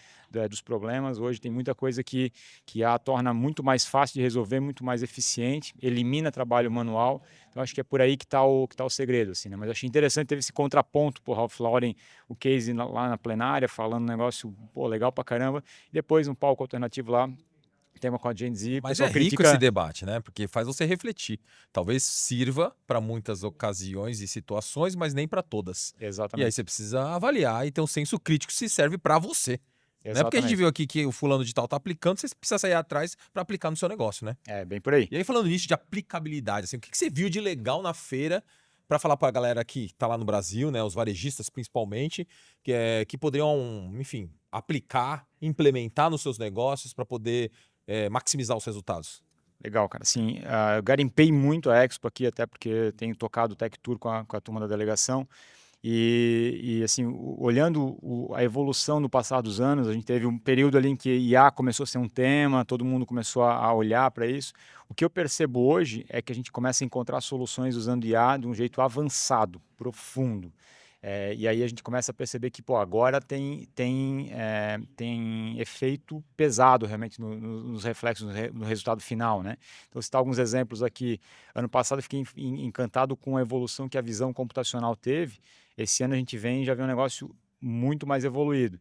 dos problemas. Hoje tem muita coisa que IA torna muito mais fácil de resolver, muito mais eficiente, elimina trabalho manual. Então acho que é por aí que está o segredo. Assim, né? Mas achei interessante ter esse contraponto por Ralph Lauren, o case lá na plenária, falando um negócio legal pra caramba. E depois um palco alternativo lá, tema com a Gen Z. Mas é rico esse debate, né? Porque faz você refletir. Talvez sirva para muitas ocasiões e situações, mas nem para todas. Exatamente. E aí você precisa avaliar e ter um senso crítico se serve para você. Não é porque a gente viu aqui que o fulano de tal tá aplicando, você precisa sair atrás para aplicar no seu negócio, né? É, bem por aí. E aí falando nisso de aplicabilidade, assim, o que você viu de legal na feira para falar para a galera que tá lá no Brasil, né, os varejistas principalmente, que poderiam, enfim, aplicar, implementar nos seus negócios para poder maximizar os resultados? Legal, cara. Assim, eu garimpei muito a Expo aqui, até porque tenho tocado o Tech Tour com a turma da delegação. E assim, olhando a evolução no passar dos anos, a gente teve um período ali em que IA começou a ser um tema, todo mundo começou a olhar para isso. O que eu percebo hoje é que a gente começa a encontrar soluções usando IA de um jeito avançado, profundo. E aí a gente começa a perceber que, pô, agora tem efeito pesado realmente nos reflexos, no resultado final, né? Então, vou citar alguns exemplos aqui. Ano passado eu fiquei encantado com a evolução que a visão computacional teve. Esse ano a gente já vê um negócio muito mais evoluído.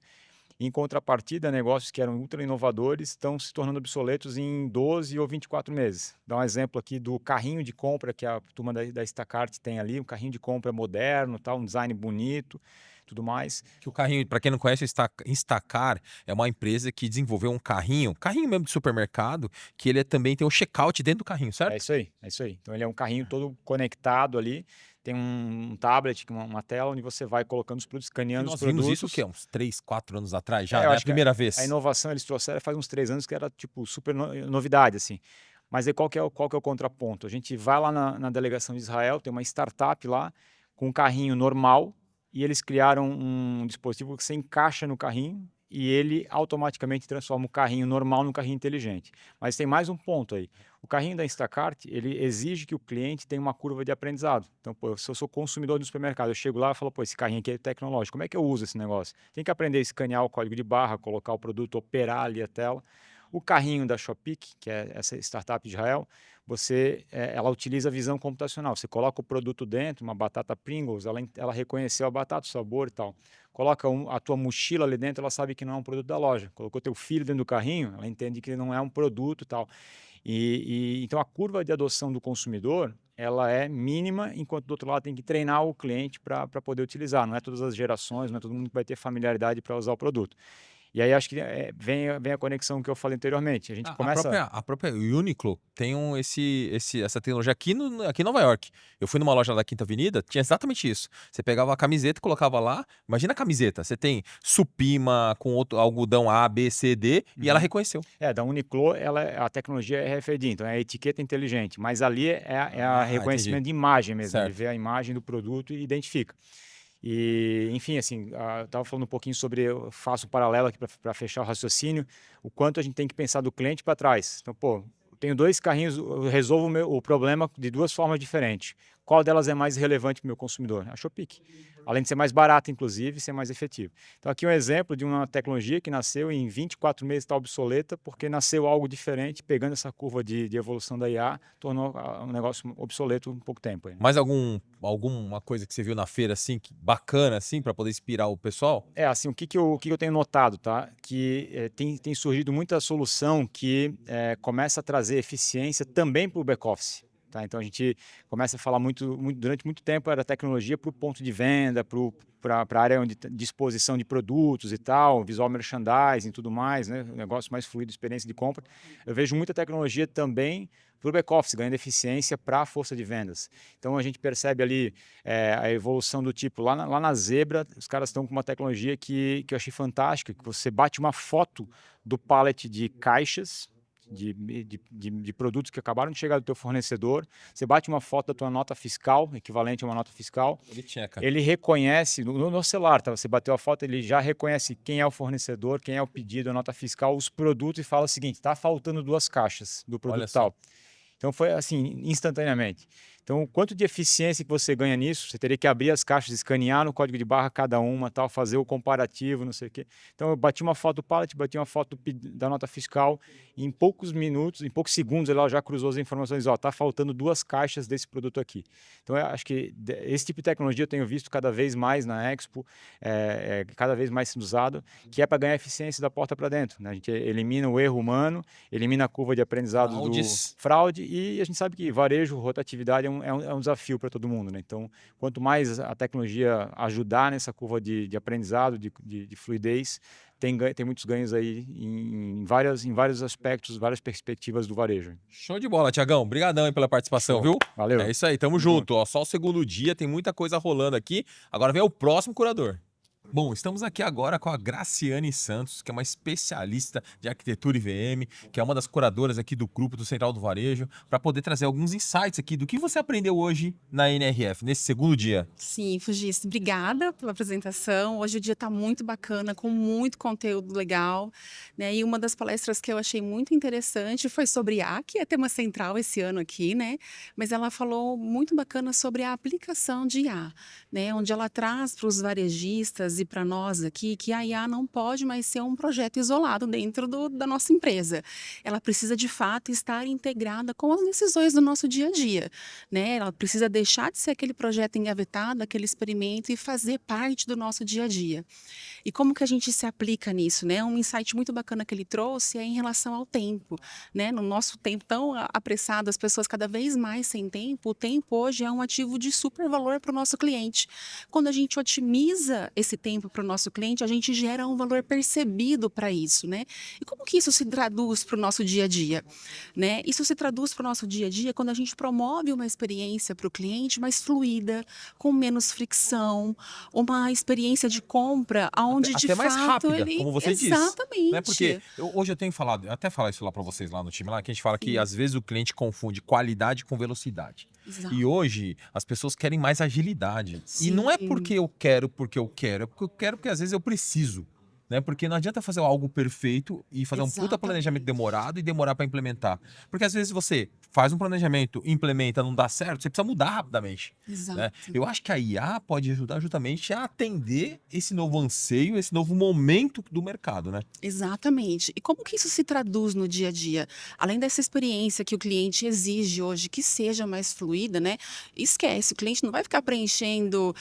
Em contrapartida, negócios que eram ultra inovadores estão se tornando obsoletos em 12 ou 24 meses. Dá um exemplo aqui do carrinho de compra que a turma da Instacart tem ali, um carrinho de compra moderno, tal, um design bonito, tudo mais. Que o carrinho, para quem não conhece, o Instacar é uma empresa que desenvolveu um carrinho mesmo de supermercado, que ele também tem um checkout dentro do carrinho, certo? É isso aí. Então ele é um carrinho todo conectado ali, tem um tablet, uma tela onde você vai colocando os produtos, escaneando os produtos. Vimos isso o quê? Uns 3, 4 anos atrás já, eu né? acho A primeira vez. A inovação eles trouxeram faz uns 3 anos que era tipo super novidade, assim. Mas aí qual que é o contraponto? A gente vai lá na delegação de Israel, tem uma startup lá com um carrinho normal e eles criaram um dispositivo que você encaixa no carrinho e ele automaticamente transforma o carrinho normal num carrinho inteligente. Mas tem mais um ponto aí. O carrinho da Instacart, ele exige que o cliente tenha uma curva de aprendizado. Então, pô, se eu sou consumidor do supermercado, eu chego lá e falo, pô, esse carrinho aqui é tecnológico, como é que eu uso esse negócio? Tem que aprender a escanear o código de barra, colocar o produto, operar ali a tela. O carrinho da Shopee, que é essa startup de Israel, ela utiliza a visão computacional. Você coloca o produto dentro, uma batata Pringles, ela reconheceu a batata, o sabor e tal. Coloca a tua mochila ali dentro, ela sabe que não é um produto da loja. Colocou teu filho dentro do carrinho, ela entende que não é um produto e tal. Então a curva de adoção do consumidor ela é mínima, enquanto do outro lado tem que treinar o cliente para poder utilizar. Não é todas as gerações, não é todo mundo que vai ter familiaridade para usar o produto. E aí acho que vem a conexão que eu falei anteriormente. A gente começa... A própria Uniqlo tem essa tecnologia aqui em Nova York. Eu fui numa loja da Quinta Avenida, tinha exatamente isso. Você pegava a camiseta e colocava lá. Imagina a camiseta. Você tem Supima com outro algodão A, B, C, D e ela reconheceu. Da Uniqlo, a tecnologia é RFID, então é a etiqueta inteligente. Mas ali é a reconhecimento entendi. de imagem mesmo. Certo. Ele vê a imagem do produto e identifica. E, enfim, assim, eu estava falando um pouquinho sobre, eu faço um paralelo aqui para fechar o raciocínio, o quanto a gente tem que pensar do cliente para trás. Então, pô, eu tenho 2 carrinhos, eu resolvo o problema de 2 formas diferentes. Qual delas é mais relevante para o meu consumidor? A Shopee. Além de ser mais barata, inclusive, e ser mais efetivo. Então, aqui um exemplo de uma tecnologia que nasceu em 24 meses está obsoleta, porque nasceu algo diferente, pegando essa curva de evolução da IA, tornou um negócio obsoleto em pouco tempo. Aí. Mais alguma coisa que você viu na feira, assim, bacana, assim, para poder inspirar o pessoal? Assim, o que eu tenho notado, tá? Que tem surgido muita solução que começa a trazer eficiência também para o back-office. Tá? Então a gente começa a falar durante muito tempo era tecnologia para o ponto de venda, para a área de exposição de produtos e tal, visual merchandising e tudo mais, né? Negócio mais fluido, experiência de compra. Eu vejo muita tecnologia também para o back-office, ganhando eficiência para a força de vendas. Então a gente percebe ali a evolução do tipo, lá na Zebra, os caras estão com uma tecnologia que eu achei fantástica, que você bate uma foto do pallet de caixas, de produtos que acabaram de chegar do teu fornecedor, você bate uma foto da tua nota fiscal, equivalente a uma nota fiscal, ele reconhece, no celular, tá? Você bateu a foto, ele já reconhece quem é o fornecedor, quem é o pedido, a nota fiscal, os produtos e fala o seguinte, está faltando 2 caixas do produto tal. Então foi assim, instantaneamente. Então, quanto de eficiência que você ganha nisso? Você teria que abrir as caixas, escanear no código de barra cada uma, tal, fazer o comparativo, não sei o quê. Então, eu bati uma foto do pallet, bati uma foto da nota fiscal, e em poucos minutos, em poucos segundos, ela já cruzou as informações, está faltando 2 caixas desse produto aqui. Então, eu acho que esse tipo de tecnologia eu tenho visto cada vez mais na Expo, cada vez mais sendo usado, que é para ganhar eficiência da porta para dentro, né? A gente elimina o erro humano, elimina a curva de aprendizado do fraude, e a gente sabe que varejo, rotatividade é um desafio para todo mundo, né? Então, quanto mais a tecnologia ajudar nessa curva de aprendizado, de fluidez, tem muitos ganhos aí em vários aspectos, várias perspectivas do varejo. Show de bola, Tiagão. Obrigadão aí pela participação, viu? Valeu. É isso aí, tamo junto. Ó, só o segundo dia, tem muita coisa rolando aqui. Agora vem o próximo curador. Bom, estamos aqui agora com a Graciane Santos, que é uma especialista de arquitetura IVM, que é uma das curadoras aqui do grupo do Central do Varejo, para poder trazer alguns insights aqui do que você aprendeu hoje na NRF, nesse segundo dia. Sim, Fugis, obrigada pela apresentação. Hoje o dia está muito bacana, com muito conteúdo legal, né? E uma das palestras que eu achei muito interessante foi sobre IA, que é tema central esse ano aqui, né? Mas ela falou muito bacana sobre a aplicação de IA, né? Onde ela traz para os varejistas e para nós aqui que a IA não pode mais ser um projeto isolado dentro da nossa empresa. Ela precisa, de fato, estar integrada com as decisões do nosso dia a dia, né? Ela precisa deixar de ser aquele projeto engavetado, aquele experimento e fazer parte do nosso dia a dia. E como que a gente se aplica nisso, né? Um insight muito bacana que ele trouxe é em relação ao tempo, né? No nosso tempo tão apressado, as pessoas cada vez mais sem tempo, o tempo hoje é um ativo de super valor para o nosso cliente. Quando a gente otimiza esse tempo para o nosso cliente, a gente gera um valor percebido para isso, né? E como que isso se traduz para o nosso dia a dia, né? Isso se traduz para o nosso dia a dia quando a gente promove uma experiência para o cliente mais fluida, com menos fricção, uma experiência de compra onde de até mais fato rápida, ele... como você disse. Exatamente. Né? Porque hoje eu tenho falado, até falar isso lá para vocês lá no time, lá, que a gente fala que às vezes o cliente confunde qualidade com velocidade. Exato. E hoje as pessoas querem mais agilidade. Sim. E não é porque eu quero, é porque eu quero, porque às vezes eu preciso. Né? Porque não adianta fazer algo perfeito e fazer um puta planejamento demorado e demorar para implementar. Porque às vezes você faz um planejamento, implementa, não dá certo, você precisa mudar rapidamente. Exato. Né? Eu acho que a IA pode ajudar justamente a atender esse novo anseio, esse novo momento do mercado, né? Exatamente. E como que isso se traduz no dia a dia? Além dessa experiência que o cliente exige hoje, que seja mais fluida, né? Esquece, o cliente não vai ficar preenchendo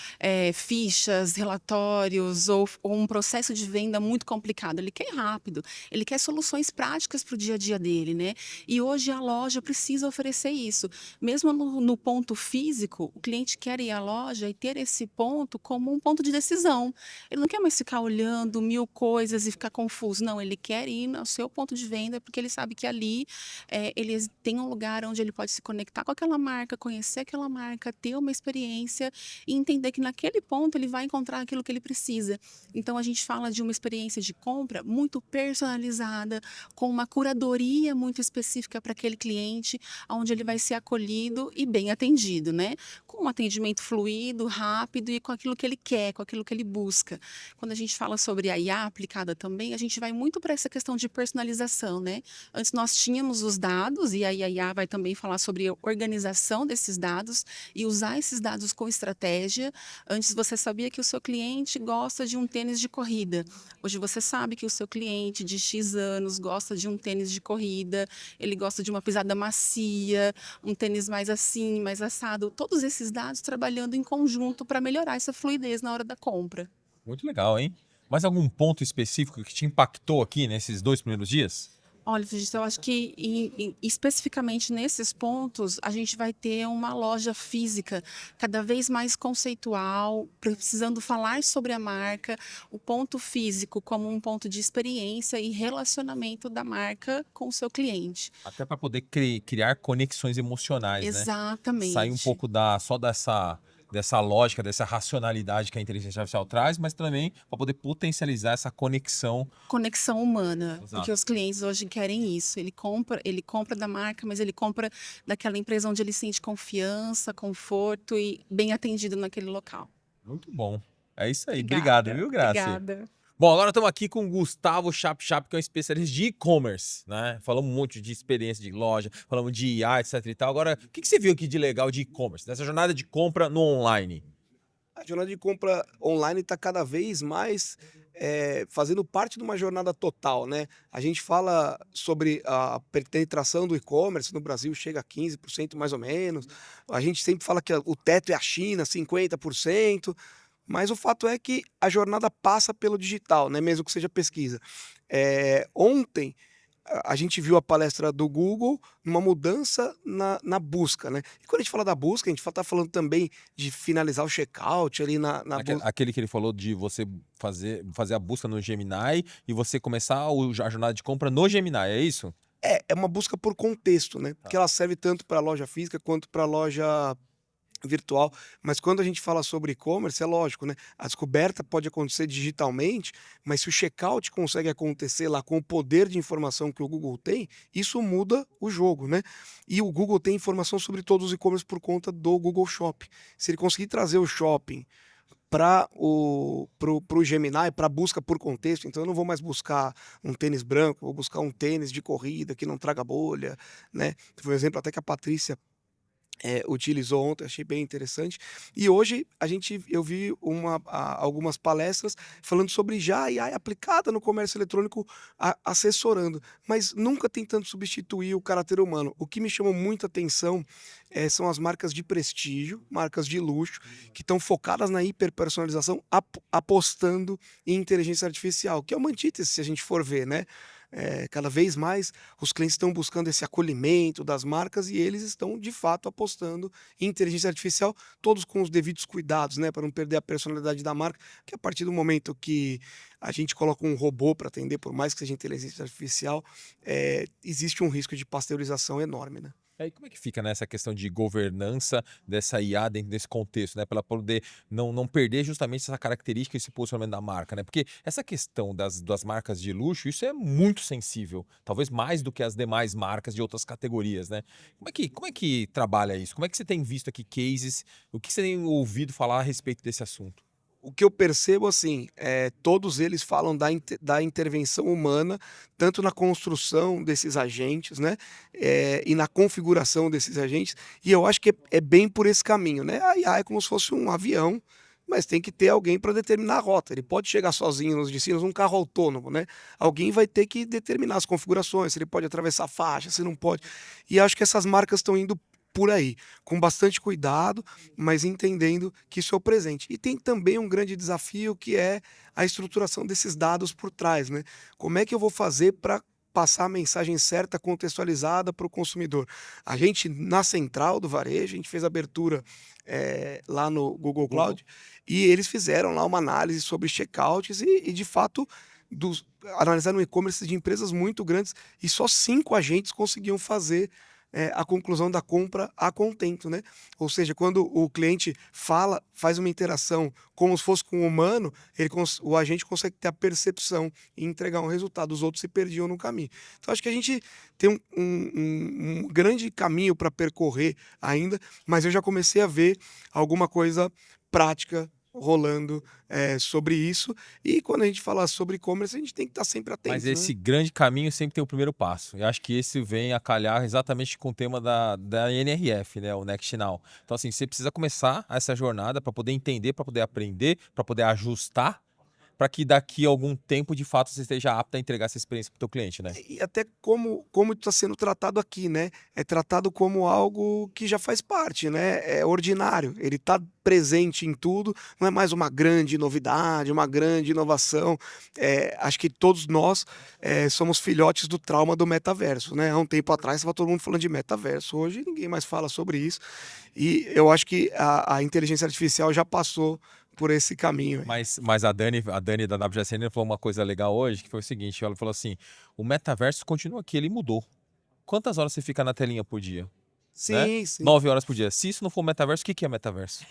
fichas, relatórios ou um processo de venda muito complicado. Ele quer rápido, ele quer soluções práticas para o dia a dia dele, né? E hoje a loja precisa oferecer isso. Mesmo no ponto físico, o cliente quer ir à loja e ter esse ponto como um ponto de decisão. Ele não quer mais ficar olhando 1000 coisas e ficar confuso. Não, ele quer ir no seu ponto de venda porque ele sabe que ali ele tem um lugar onde ele pode se conectar com aquela marca, conhecer aquela marca, ter uma experiência e entender que naquele ponto ele vai encontrar aquilo que ele precisa. Então a gente fala de uma experiência de compra muito personalizada, com uma curadoria muito específica para aquele cliente, onde ele vai ser acolhido e bem atendido, né? Com um atendimento fluido, rápido e com aquilo que ele quer, com aquilo que ele busca. Quando a gente fala sobre a IA aplicada também, a gente vai muito para essa questão de personalização, né? Antes nós tínhamos os dados e aí a IA vai também falar sobre a organização desses dados e usar esses dados com estratégia. Antes você sabia que o seu cliente gosta de um tênis de corrida. Hoje você sabe que o seu cliente de X anos gosta de um tênis de corrida, ele gosta de uma pisada macia, um tênis mais assim, mais assado. Todos esses dados trabalhando em conjunto para melhorar essa fluidez na hora da compra. Muito legal, hein? Mais algum ponto específico que te impactou aqui nesses 2 primeiros dias? Olha, Fugito, eu acho que especificamente nesses pontos, a gente vai ter uma loja física cada vez mais conceitual, precisando falar sobre a marca, o ponto físico como um ponto de experiência e relacionamento da marca com o seu cliente. Até para poder criar conexões emocionais, né? Sair um Exatamente. pouco só dessa lógica, dessa racionalidade que a inteligência artificial traz, mas também para poder potencializar essa conexão. Conexão humana, Exato. porque os clientes hoje querem isso. Ele compra da marca, mas ele compra daquela empresa onde ele sente confiança, conforto e bem atendido naquele local. Muito bom. É isso aí. Obrigada. Obrigado, viu, Graci? Obrigada. Bom, agora estamos aqui com o Gustavo Chap, que é um especialista de e-commerce, né? Falamos muito de experiência de loja, falamos de IA, etc e tal. Agora, o que você viu aqui de legal de e-commerce, dessa jornada de compra no online? A jornada de compra online está cada vez mais fazendo parte de uma jornada total, né? A gente fala sobre a penetração do e-commerce no Brasil, chega a 15% mais ou menos. A gente sempre fala que o teto é a China, 50%. Mas o fato é que a jornada passa pelo digital, né? Mesmo que seja pesquisa. Ontem a gente viu a palestra do Google numa mudança na busca, né? E quando a gente fala da busca, a gente está falando também de finalizar o checkout ali na busca. Aquele que ele falou de você fazer a busca no Gemini e você começar a jornada de compra no Gemini, é isso? É uma busca por contexto, né? Porque ela serve tanto para a loja física quanto para a loja virtual, mas quando a gente fala sobre e-commerce, é lógico, né? A descoberta pode acontecer digitalmente, mas se o checkout consegue acontecer lá com o poder de informação que o Google tem, isso muda o jogo, né? E o Google tem informação sobre todos os e-commerce por conta do Google Shopping. Se ele conseguir trazer o shopping para o Gemini, para busca por contexto, então eu não vou mais buscar um tênis branco, vou buscar um tênis de corrida que não traga bolha, né? Foi um exemplo até que a Patrícia utilizou ontem, achei bem interessante. E hoje eu vi algumas palestras falando sobre já a AI aplicada no comércio eletrônico, assessorando, mas nunca tentando substituir o caráter humano. O que me chamou muita atenção são as marcas de prestígio, marcas de luxo, que estão focadas na hiperpersonalização, apostando em inteligência artificial, que é uma antítese se a gente for ver, né? Cada vez mais os clientes estão buscando esse acolhimento das marcas e eles estão de fato apostando em inteligência artificial, todos com os devidos cuidados, né, para não perder a personalidade da marca, que a partir do momento que a gente coloca um robô para atender, por mais que seja inteligência artificial, existe um risco de pasteurização enorme, né? E aí, como é que fica nessa questão de governança dessa IA dentro desse contexto, né? Para ela poder não perder justamente essa característica e esse posicionamento da marca, né? Porque essa questão das marcas de luxo, isso é muito sensível, talvez mais do que as demais marcas de outras categorias, né? Como é que trabalha isso? Como é que você tem visto aqui cases? O que você tem ouvido falar a respeito desse assunto? O que eu percebo, assim, todos eles falam da intervenção humana, tanto na construção desses agentes, né, e na configuração desses agentes, e eu acho que é bem por esse caminho, né? A IA é como se fosse um avião, mas tem que ter alguém para determinar a rota. Ele pode chegar sozinho nos destinos, um carro autônomo, né? Alguém vai ter que determinar as configurações, se ele pode atravessar a faixa, se não pode. E acho que essas marcas estão indo por aí, com bastante cuidado, mas entendendo que isso é o presente. E tem também um grande desafio que é a estruturação desses dados por trás, né? Como é que eu vou fazer para passar a mensagem certa, contextualizada para o consumidor? A gente, na central do varejo, a gente fez a abertura lá no Google Cloud e eles fizeram lá uma análise sobre checkouts e de fato, analisaram o e-commerce de empresas muito grandes e só 5 agentes conseguiam fazer a conclusão da compra a contento, né? Ou seja, quando o cliente faz uma interação como se fosse com um humano, o agente consegue ter a percepção e entregar um resultado. Os outros se perdiam no caminho. Então, acho que a gente tem um grande caminho para percorrer ainda, mas eu já comecei a ver alguma coisa prática rolando sobre isso, e quando a gente fala sobre e-commerce, a gente tem que estar sempre atento. Mas esse grande caminho sempre tem o primeiro passo. Eu acho que esse vem a calhar exatamente com o tema da NRF, né, o Next Now. Então, assim, você precisa começar essa jornada para poder entender, para poder aprender, para poder ajustar, para que daqui a algum tempo, de fato, você esteja apto a entregar essa experiência para o teu cliente, né? E até como está sendo tratado aqui, né? É tratado como algo que já faz parte, né? É ordinário. Ele está presente em tudo. Não é mais uma grande novidade, uma grande inovação. Acho que todos nós somos filhotes do trauma do metaverso, né? Há um tempo atrás estava todo mundo falando de metaverso. Hoje ninguém mais fala sobre isso. E eu acho que a inteligência artificial já passou por esse caminho. Mas a Dani da WGSN falou uma coisa legal hoje, que foi o seguinte, ela falou assim, o metaverso continua aqui, ele mudou. Quantas horas você fica na telinha por dia? Sim, sim. 9 horas por dia. Se isso não for metaverso, o que é metaverso?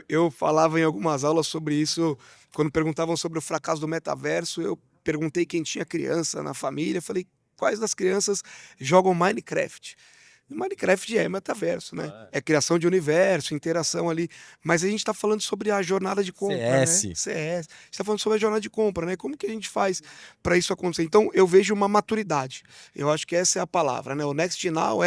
Eu falava em algumas aulas sobre isso, quando perguntavam sobre o fracasso do metaverso, eu perguntei quem tinha criança na família, falei, quais das crianças jogam Minecraft? E Minecraft é metaverso, né? É criação de universo, interação ali. Mas a gente está falando sobre a jornada de compra, CS. né? CS. A gente está falando sobre a jornada de compra, né? Como que a gente faz para isso acontecer? Então, eu vejo uma maturidade. Eu acho que essa é a palavra, né? O Next Now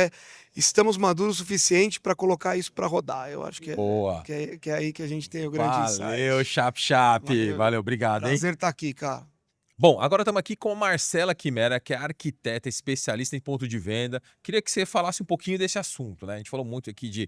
estamos maduros o suficiente para colocar isso para rodar. Eu acho que Boa. que é aí que a gente tem o grande Valeu, insight. Chap. Valeu, obrigado, hein? Prazer estar aqui, cara. Bom, agora estamos aqui com a Marcela Quimera, que é arquiteta, especialista em ponto de venda. Queria que você falasse um pouquinho desse assunto, né? A gente falou muito aqui de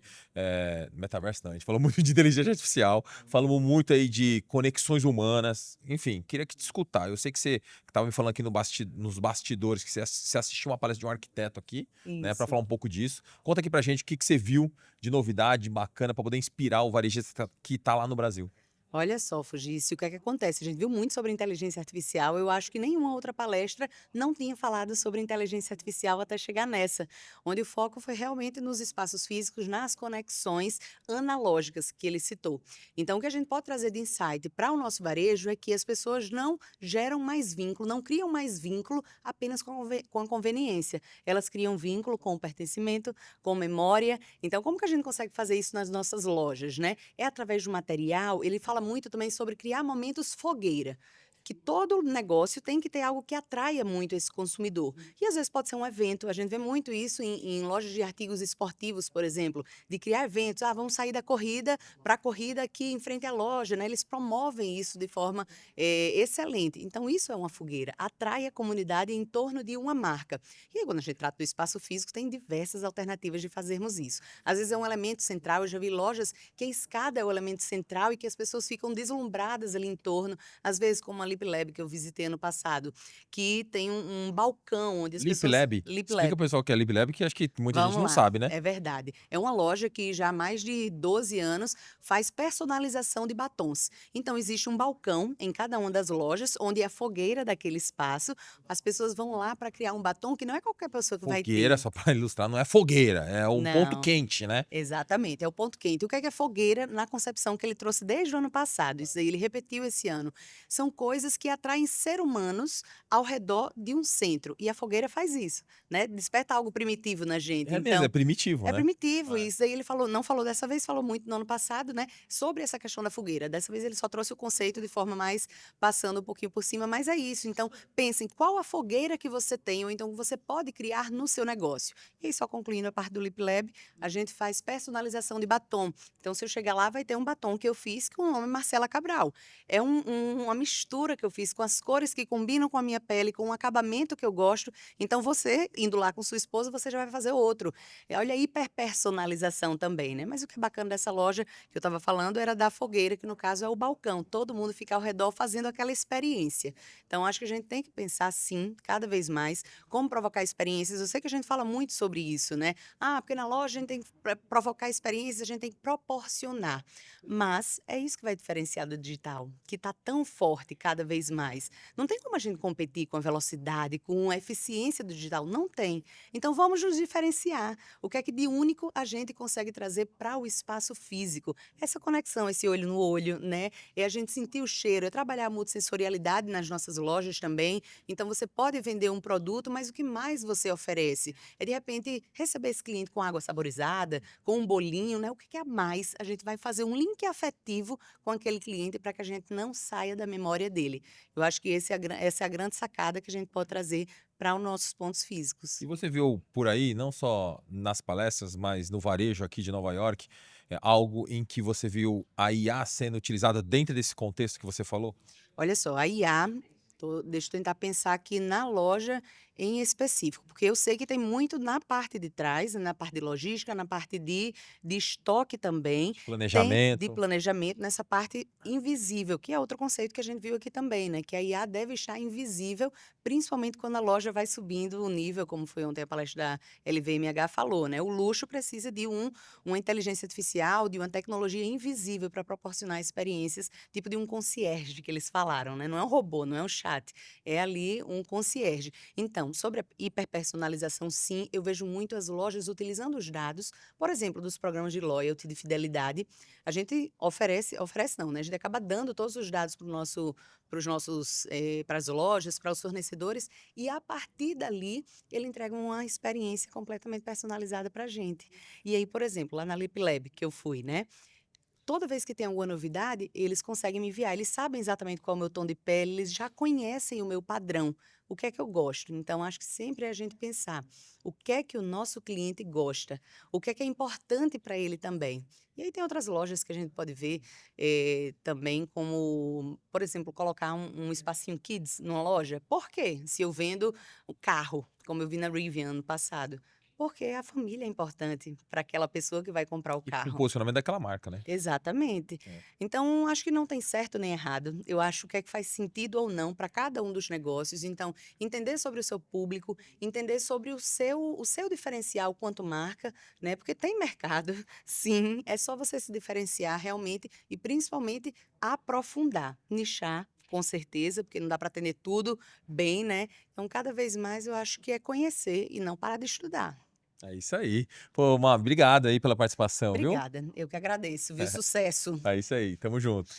metaverso, não, a gente falou muito de inteligência artificial, falamos muito aí de conexões humanas, enfim, queria que te escutar. Eu sei que você estava me falando aqui nos bastidores, que você assistiu uma palestra de um arquiteto aqui, né, para falar um pouco disso. Conta aqui pra gente o que você viu de novidade bacana para poder inspirar o varejista que está lá no Brasil. Olha só, Fugício, o que é que acontece? A gente viu muito sobre inteligência artificial. Eu acho que nenhuma outra palestra não tinha falado sobre inteligência artificial até chegar nessa, onde o foco foi realmente nos espaços físicos, nas conexões analógicas que ele citou. Então, o que a gente pode trazer de insight para o nosso varejo é que as pessoas não geram mais vínculo, não criam mais vínculo apenas com a conveniência. Elas criam vínculo com o pertencimento, com memória. Então, como que a gente consegue fazer isso nas nossas lojas, né? É através do material. Ele fala muito também sobre criar momentos fogueira, que todo negócio tem que ter algo que atraia muito esse consumidor. E às vezes pode ser um evento, a gente vê muito isso em lojas de artigos esportivos, por exemplo, de criar eventos. Vamos sair da corrida para a corrida aqui em frente à loja, né? Eles promovem isso de forma excelente. Então isso é uma fogueira, atrai a comunidade em torno de uma marca. E aí, quando a gente trata do espaço físico, tem diversas alternativas de fazermos isso. Às vezes é um elemento central, eu já vi lojas que a escada é o elemento central e que as pessoas ficam deslumbradas ali em torno, às vezes como uma Lip Lab que eu visitei ano passado, que tem um balcão onde as Lip pessoas... Lab? Lip Explica Lab. o pessoal o que é Lip Lab, que acho que muita Vamos gente não lá, sabe, né? é verdade. É uma loja que já há mais de 12 anos faz personalização de batons. Então, existe um balcão em cada uma das lojas, onde é a fogueira daquele espaço. As pessoas vão lá para criar um batom que não é qualquer pessoa que vai ter. Fogueira, só para ilustrar, não é fogueira, é um ponto Não. quente, né? Exatamente, é o ponto quente. O que é fogueira na concepção que ele trouxe desde o ano passado? Isso aí ele repetiu esse ano. São coisas que atraem seres humanos ao redor de um centro. E a fogueira faz isso, né? Desperta algo primitivo na gente. É mesmo, é primitivo, É né? primitivo, isso aí ele falou, não falou dessa vez, falou muito no ano passado, né, sobre essa questão da fogueira. Dessa vez ele só trouxe o conceito de forma mais passando um pouquinho por cima, mas é isso. Então, pensem qual a fogueira que você tem ou então que você pode criar no seu negócio. E aí, só concluindo a parte do Lip Lab, a gente faz personalização de batom. Então, se eu chegar lá, vai ter um batom que eu fiz com o nome Marcela Cabral. É uma mistura que eu fiz com as cores que combinam com a minha pele, com o acabamento que eu gosto. Então, você, indo lá com sua esposa, você já vai fazer outro. Olha a hiperpersonalização também, né? Mas o que é bacana dessa loja que eu estava falando era da fogueira, que no caso é o balcão. Todo mundo fica ao redor fazendo aquela experiência. Então, acho que a gente tem que pensar, sim, cada vez mais, como provocar experiências. Eu sei que a gente fala muito sobre isso, né? Porque na loja a gente tem que provocar experiências, a gente tem que proporcionar. Mas é isso que vai diferenciar do digital, que está tão forte cada vez mais. Não tem como a gente competir com a velocidade, com a eficiência do digital. Não tem. Então, vamos nos diferenciar. O que é que de único a gente consegue trazer para o espaço físico? Essa conexão, esse olho no olho, né? É a gente sentir o cheiro, é trabalhar a multissensorialidade nas nossas lojas também. Então, você pode vender um produto, mas o que mais você oferece? É, de repente, receber esse cliente com água saborizada, com um bolinho, né? O que é mais? A gente vai fazer um link afetivo com aquele cliente para que a gente não saia da memória dele. dele. Eu acho que essa é a grande sacada que a gente pode trazer para os nossos pontos físicos. E você viu por aí, não só nas palestras, mas no varejo aqui de Nova York, algo em que você viu a IA sendo utilizada dentro desse contexto que você falou? Olha só, a IA, deixa eu tentar pensar aqui na loja em específico, porque eu sei que tem muito na parte de trás, na parte de logística, na parte de estoque também, de Planejamento. planejamento, nessa parte invisível, que é outro conceito que a gente viu aqui também, né? Que a IA deve estar invisível, principalmente quando a loja vai subindo o nível, como foi ontem a palestra da LVMH falou, né? O luxo precisa de uma inteligência artificial, de uma tecnologia invisível para proporcionar experiências, tipo de um concierge que eles falaram, né? Não é um robô, não é um chat, é ali um concierge. Então, sobre a hiperpersonalização, sim, eu vejo muito as lojas utilizando os dados, por exemplo, dos programas de loyalty, de fidelidade. A gente oferece não, né? A gente acaba dando todos os dados para as lojas, para os fornecedores, e a partir dali ele entrega uma experiência completamente personalizada para a gente. E aí, por exemplo, lá na Lip Lab que eu fui, né? Toda vez que tem alguma novidade, eles conseguem me enviar. Eles sabem exatamente qual é o meu tom de pele, eles já conhecem o meu padrão, o que é que eu gosto. Então, acho que sempre é a gente pensar o que é que o nosso cliente gosta, o que é importante para ele também. E aí tem outras lojas que a gente pode ver também, como, por exemplo, colocar um espacinho kids numa loja. Por quê? Se eu vendo o carro, como eu vi na Rivian ano passado. Porque a família é importante para aquela pessoa que vai comprar o E pro carro. posicionamento daquela marca, né? Exatamente. É. Então, acho que não tem certo nem errado. Eu acho que é que faz sentido ou não para cada um dos negócios. Então, entender sobre o seu público, entender sobre o seu diferencial quanto marca, né? Porque tem mercado, sim, é só você se diferenciar realmente e principalmente aprofundar, nichar. Com certeza, porque não dá para atender tudo bem, né? Então, cada vez mais eu acho que é conhecer e não parar de estudar. É isso aí. Pô, Má, obrigado aí pela participação, viu? Obrigada, eu que agradeço, viu? Sucesso. É isso aí, tamo junto.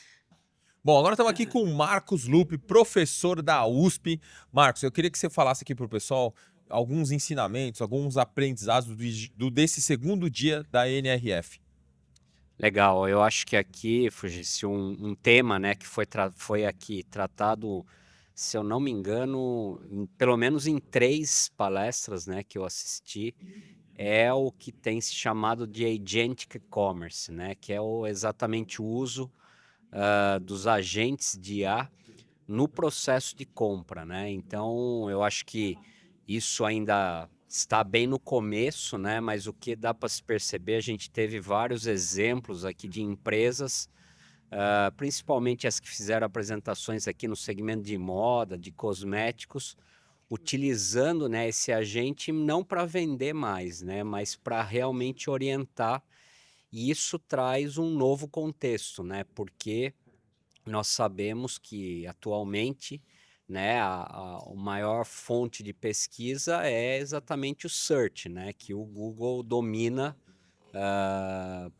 Bom, agora estamos aqui com o Marcos Lupe, professor da USP. Marcos, eu queria que você falasse aqui para o pessoal alguns ensinamentos, alguns aprendizados desse segundo dia da NRF. Legal, eu acho que aqui, Fugici, um tema, né, que foi aqui tratado, se eu não me engano, pelo menos em 3 palestras, né, que eu assisti, é o que tem se chamado de Agentic Commerce, né, que é exatamente o uso dos agentes de IA no processo de compra, né? Então, eu acho que isso ainda está bem no começo, né? Mas o que dá para se perceber, a gente teve vários exemplos aqui de empresas, principalmente as que fizeram apresentações aqui no segmento de moda, de cosméticos, utilizando, né, esse agente não para vender mais, né? Mas para realmente orientar. E isso traz um novo contexto, né? Porque nós sabemos que atualmente, né, a maior fonte de pesquisa é exatamente o search, né, que o Google domina,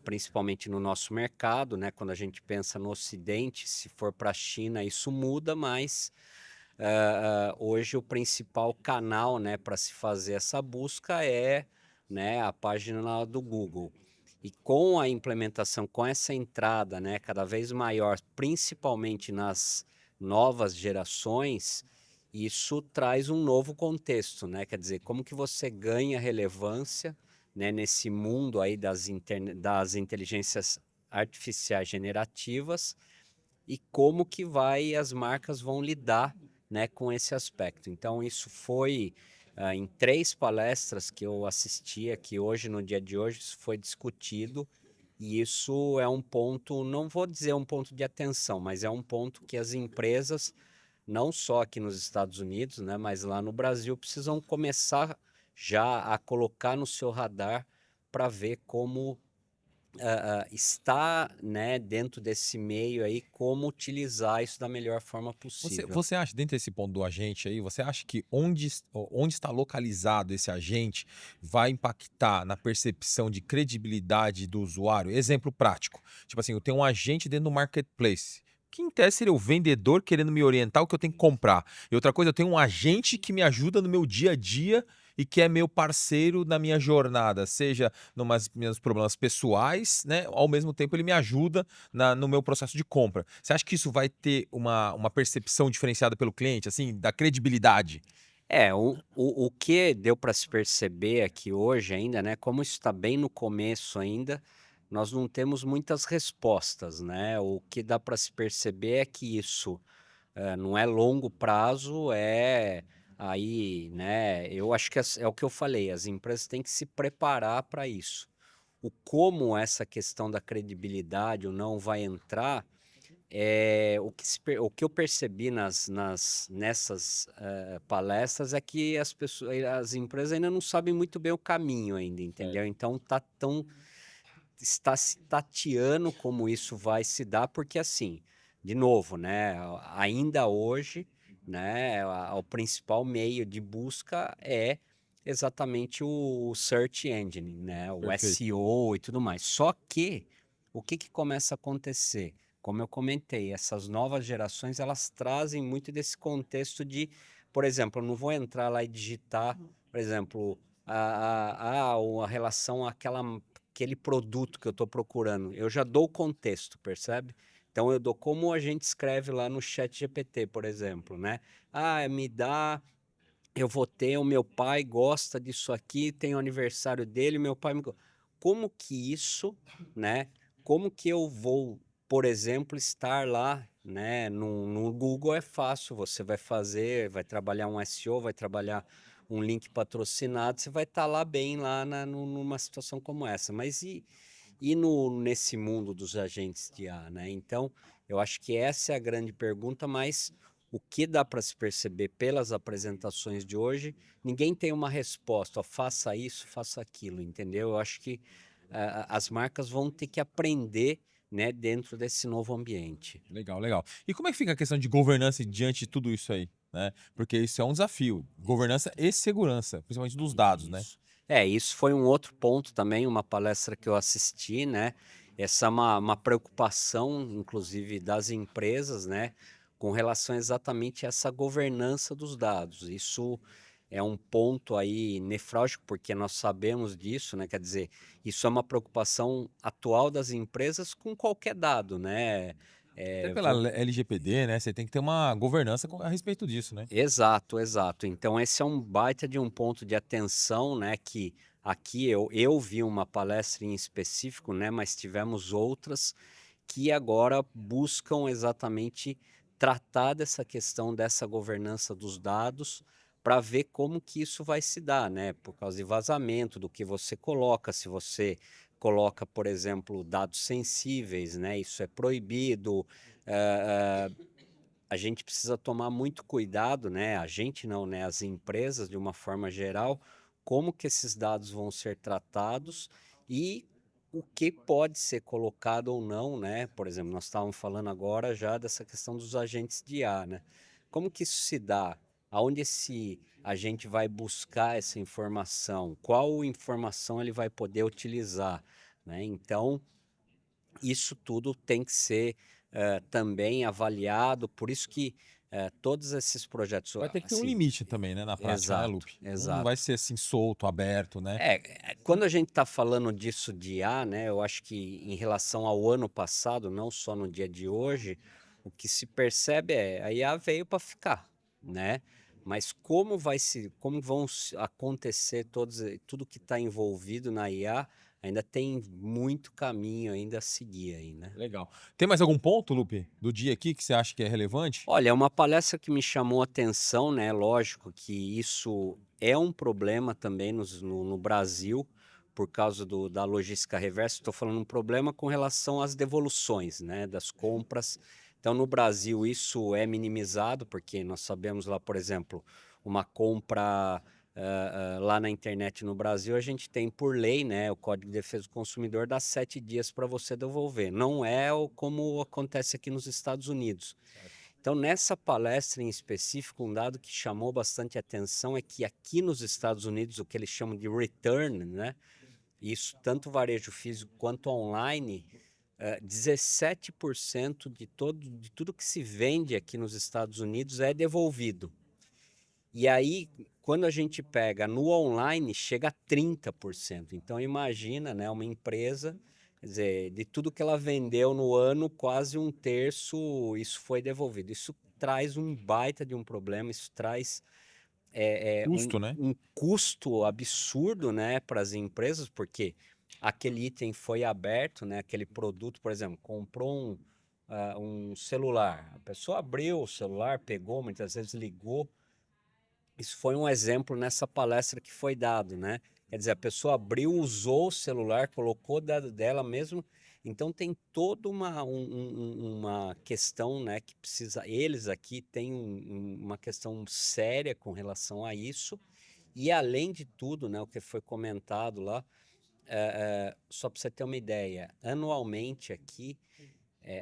principalmente no nosso mercado, né, quando a gente pensa no Ocidente, se for para a China isso muda, mas hoje o principal canal, né, para se fazer essa busca é, né, a página do Google. E com a implementação, com essa entrada, né, cada vez maior, principalmente nas novas gerações, isso traz um novo contexto, né? Quer dizer, como que você ganha relevância, né, nesse mundo aí das inteligências artificiais generativas e como que as marcas vão lidar, né, com esse aspecto. Então, isso foi em 3 palestras que eu assisti aqui hoje, no dia de hoje, isso foi discutido e isso é um ponto, não vou dizer um ponto de atenção, mas é um ponto que as empresas, não só aqui nos Estados Unidos, né, mas lá no Brasil, precisam começar já a colocar no seu radar para ver como está, né, dentro desse meio aí, como utilizar isso da melhor forma possível. Você acha, dentro desse ponto do agente aí, você acha que onde está localizado esse agente vai impactar na percepção de credibilidade do usuário? Exemplo prático. Tipo assim, eu tenho um agente dentro do marketplace, que em tese seria o vendedor querendo me orientar o que eu tenho que comprar. E outra coisa, eu tenho um agente que me ajuda no meu dia a dia e que é meu parceiro na minha jornada, seja nos meus problemas pessoais, né? Ao mesmo tempo ele me ajuda no meu processo de compra. Você acha que isso vai ter uma percepção diferenciada pelo cliente, assim, da credibilidade? O que deu para se perceber aqui hoje ainda, né, como isso está bem no começo ainda, nós não temos muitas respostas, né? O que dá para se perceber é que isso não é longo prazo, é aí, né? Eu acho que é o que eu falei, as empresas têm que se preparar para isso. O como essa questão da credibilidade ou não vai entrar o que eu percebi nessas palestras é que as empresas ainda não sabem muito bem o caminho ainda, entendeu? Então está se tateando como isso vai se dar, porque assim, de novo, né? Ainda hoje, né? O principal meio de busca é exatamente o search engine, né? O Perfeito. SEO e tudo mais. Só que o que começa a acontecer? Como eu comentei, essas novas gerações elas trazem muito desse contexto de, por exemplo, eu não vou entrar lá e digitar, por exemplo, a relação àquele produto que eu estou procurando. Eu já dou o contexto, percebe? Então eu dou como a gente escreve lá no chat GPT, por exemplo, né? Eu vou ter, o meu pai gosta disso aqui, tem o aniversário dele, meu pai como que isso, né? Como que eu vou, por exemplo, estar lá, né? No Google é fácil, você vai trabalhar um SEO, vai trabalhar um link patrocinado, você vai estar lá bem lá numa situação como essa. Mas nesse mundo dos agentes de IA, né? Então, eu acho que essa é a grande pergunta, mas o que dá para se perceber pelas apresentações de hoje, ninguém tem uma resposta, ó, faça isso, faça aquilo, entendeu? Eu acho que as marcas vão ter que aprender, né, dentro desse novo ambiente. Legal, legal. E como é que fica a questão de governança diante de tudo isso aí, né? Porque isso é um desafio, governança e segurança, principalmente dos dados, né? Isso. Isso foi um outro ponto também, uma palestra que eu assisti, né? Essa é uma preocupação, inclusive, das empresas, né? Com relação exatamente a essa governança dos dados. Isso é um ponto aí nefrálgico, porque nós sabemos disso, né? Quer dizer, isso é uma preocupação atual das empresas com qualquer dado, né? Até pela LGPD, né? Você tem que ter uma governança a respeito disso, né? Exato, exato. Então esse é um baita de um ponto de atenção, né, que aqui eu vi uma palestra em específico, né, mas tivemos outras que agora buscam exatamente tratar dessa questão dessa governança dos dados para ver como que isso vai se dar, né, por causa de vazamento, do que você coloca, se você coloca, por exemplo, dados sensíveis, né, isso é proibido, eh, a gente precisa tomar muito cuidado, né? A gente não, né? As empresas, de uma forma geral, como que esses dados vão ser tratados e o que pode ser colocado ou não, né? Por exemplo, nós estávamos falando agora já dessa questão dos agentes de IA, né? Como que isso se dá? Aonde esse agente vai buscar essa informação? Qual informação ele vai poder utilizar, né? Então, isso tudo tem que ser também avaliado, por isso que todos esses projetos, Vai ter que ter um assim, limite também, né, na prática, né, exato, Lupe? Não vai exato. ser assim solto, aberto, né? Quando a gente está falando disso de IA, né, eu acho que em relação ao ano passado, não só no dia de hoje, o que se percebe a IA veio para ficar, né? Mas como vão acontecer tudo que está envolvido na IA, ainda tem muito caminho ainda a seguir aí, né? Legal. Tem mais algum ponto, Lupe, do dia aqui que você acha que é relevante? Olha, é uma palestra que me chamou a atenção, né? Lógico que isso é um problema também no Brasil, por causa da logística reversa. Estou falando um problema com relação às devoluções, né? Das compras. Então, no Brasil, isso é minimizado, porque nós sabemos lá, por exemplo, uma compra lá na internet no Brasil, a gente tem por lei, né? O Código de Defesa do Consumidor dá 7 dias para você devolver. Não é como acontece aqui nos Estados Unidos. Então, nessa palestra em específico, um dado que chamou bastante atenção é que aqui nos Estados Unidos, o que eles chamam de return, né? Isso tanto varejo físico quanto online, 17% de tudo que se vende aqui nos Estados Unidos é devolvido. E aí, Quando a gente pega no online, chega a 30%. Então, imagina, né, uma empresa, quer dizer, de tudo que ela vendeu no ano, quase um terço, isso foi devolvido. Isso traz um baita de um problema, isso traz Custo, né? um custo absurdo, né, para as empresas, porque aquele item foi aberto, né, aquele produto, por exemplo, comprou um celular. A pessoa abriu o celular, pegou, muitas vezes ligou. Isso foi um exemplo nessa palestra que foi dado, né? Quer dizer, a pessoa abriu, usou o celular, colocou o dado dela mesmo. Então tem toda uma questão, né, que precisa. Eles aqui têm uma questão séria com relação a isso. E além de tudo, né, o que foi comentado lá, só para você ter uma ideia, anualmente aqui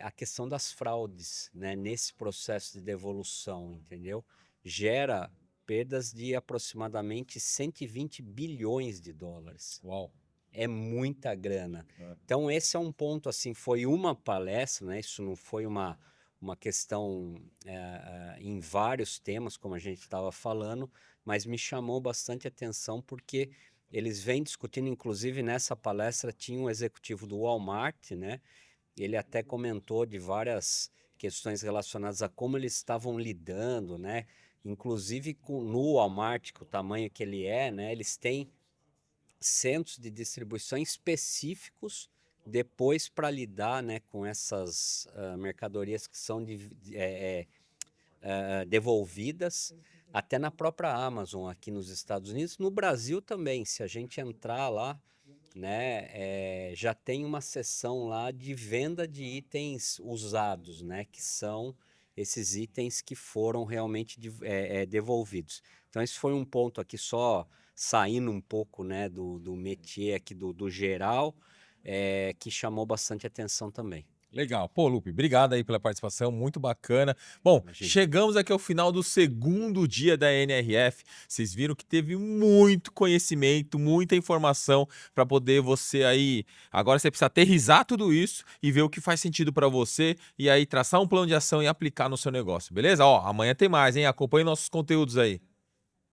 a questão das fraudes, né, nesse processo de devolução, entendeu? Gera perdas de aproximadamente 120 bilhões de dólares. Uau. É muita grana. Então, esse é um ponto, assim, foi uma palestra, né? Isso não foi uma questão em vários temas, como a gente estava falando, mas me chamou bastante atenção porque eles vêm discutindo, inclusive nessa palestra tinha um executivo do Walmart, né? Ele até comentou de várias questões relacionadas a como eles estavam lidando, né? Inclusive no Walmart, com o tamanho que ele é, né? Eles têm centros de distribuição específicos depois para lidar, né, com essas mercadorias que são devolvidas até na própria Amazon aqui nos Estados Unidos. No Brasil também, se a gente entrar lá, né, já tem uma seção lá de venda de itens usados, né, que são esses itens que foram realmente devolvidos. Então esse foi um ponto aqui só saindo um pouco, né, do métier aqui do geral, que chamou bastante atenção também. Legal. Pô, Lupe, obrigado aí pela participação, muito bacana. Bom, Imagina. chegamos aqui ao final do segundo dia da NRF. Vocês viram que teve muito conhecimento, muita informação para poder você aí... Agora você precisa aterrissar tudo isso e ver o que faz sentido para você e aí traçar um plano de ação e aplicar no seu negócio, beleza? Ó, amanhã tem mais, hein? Acompanhe nossos conteúdos aí.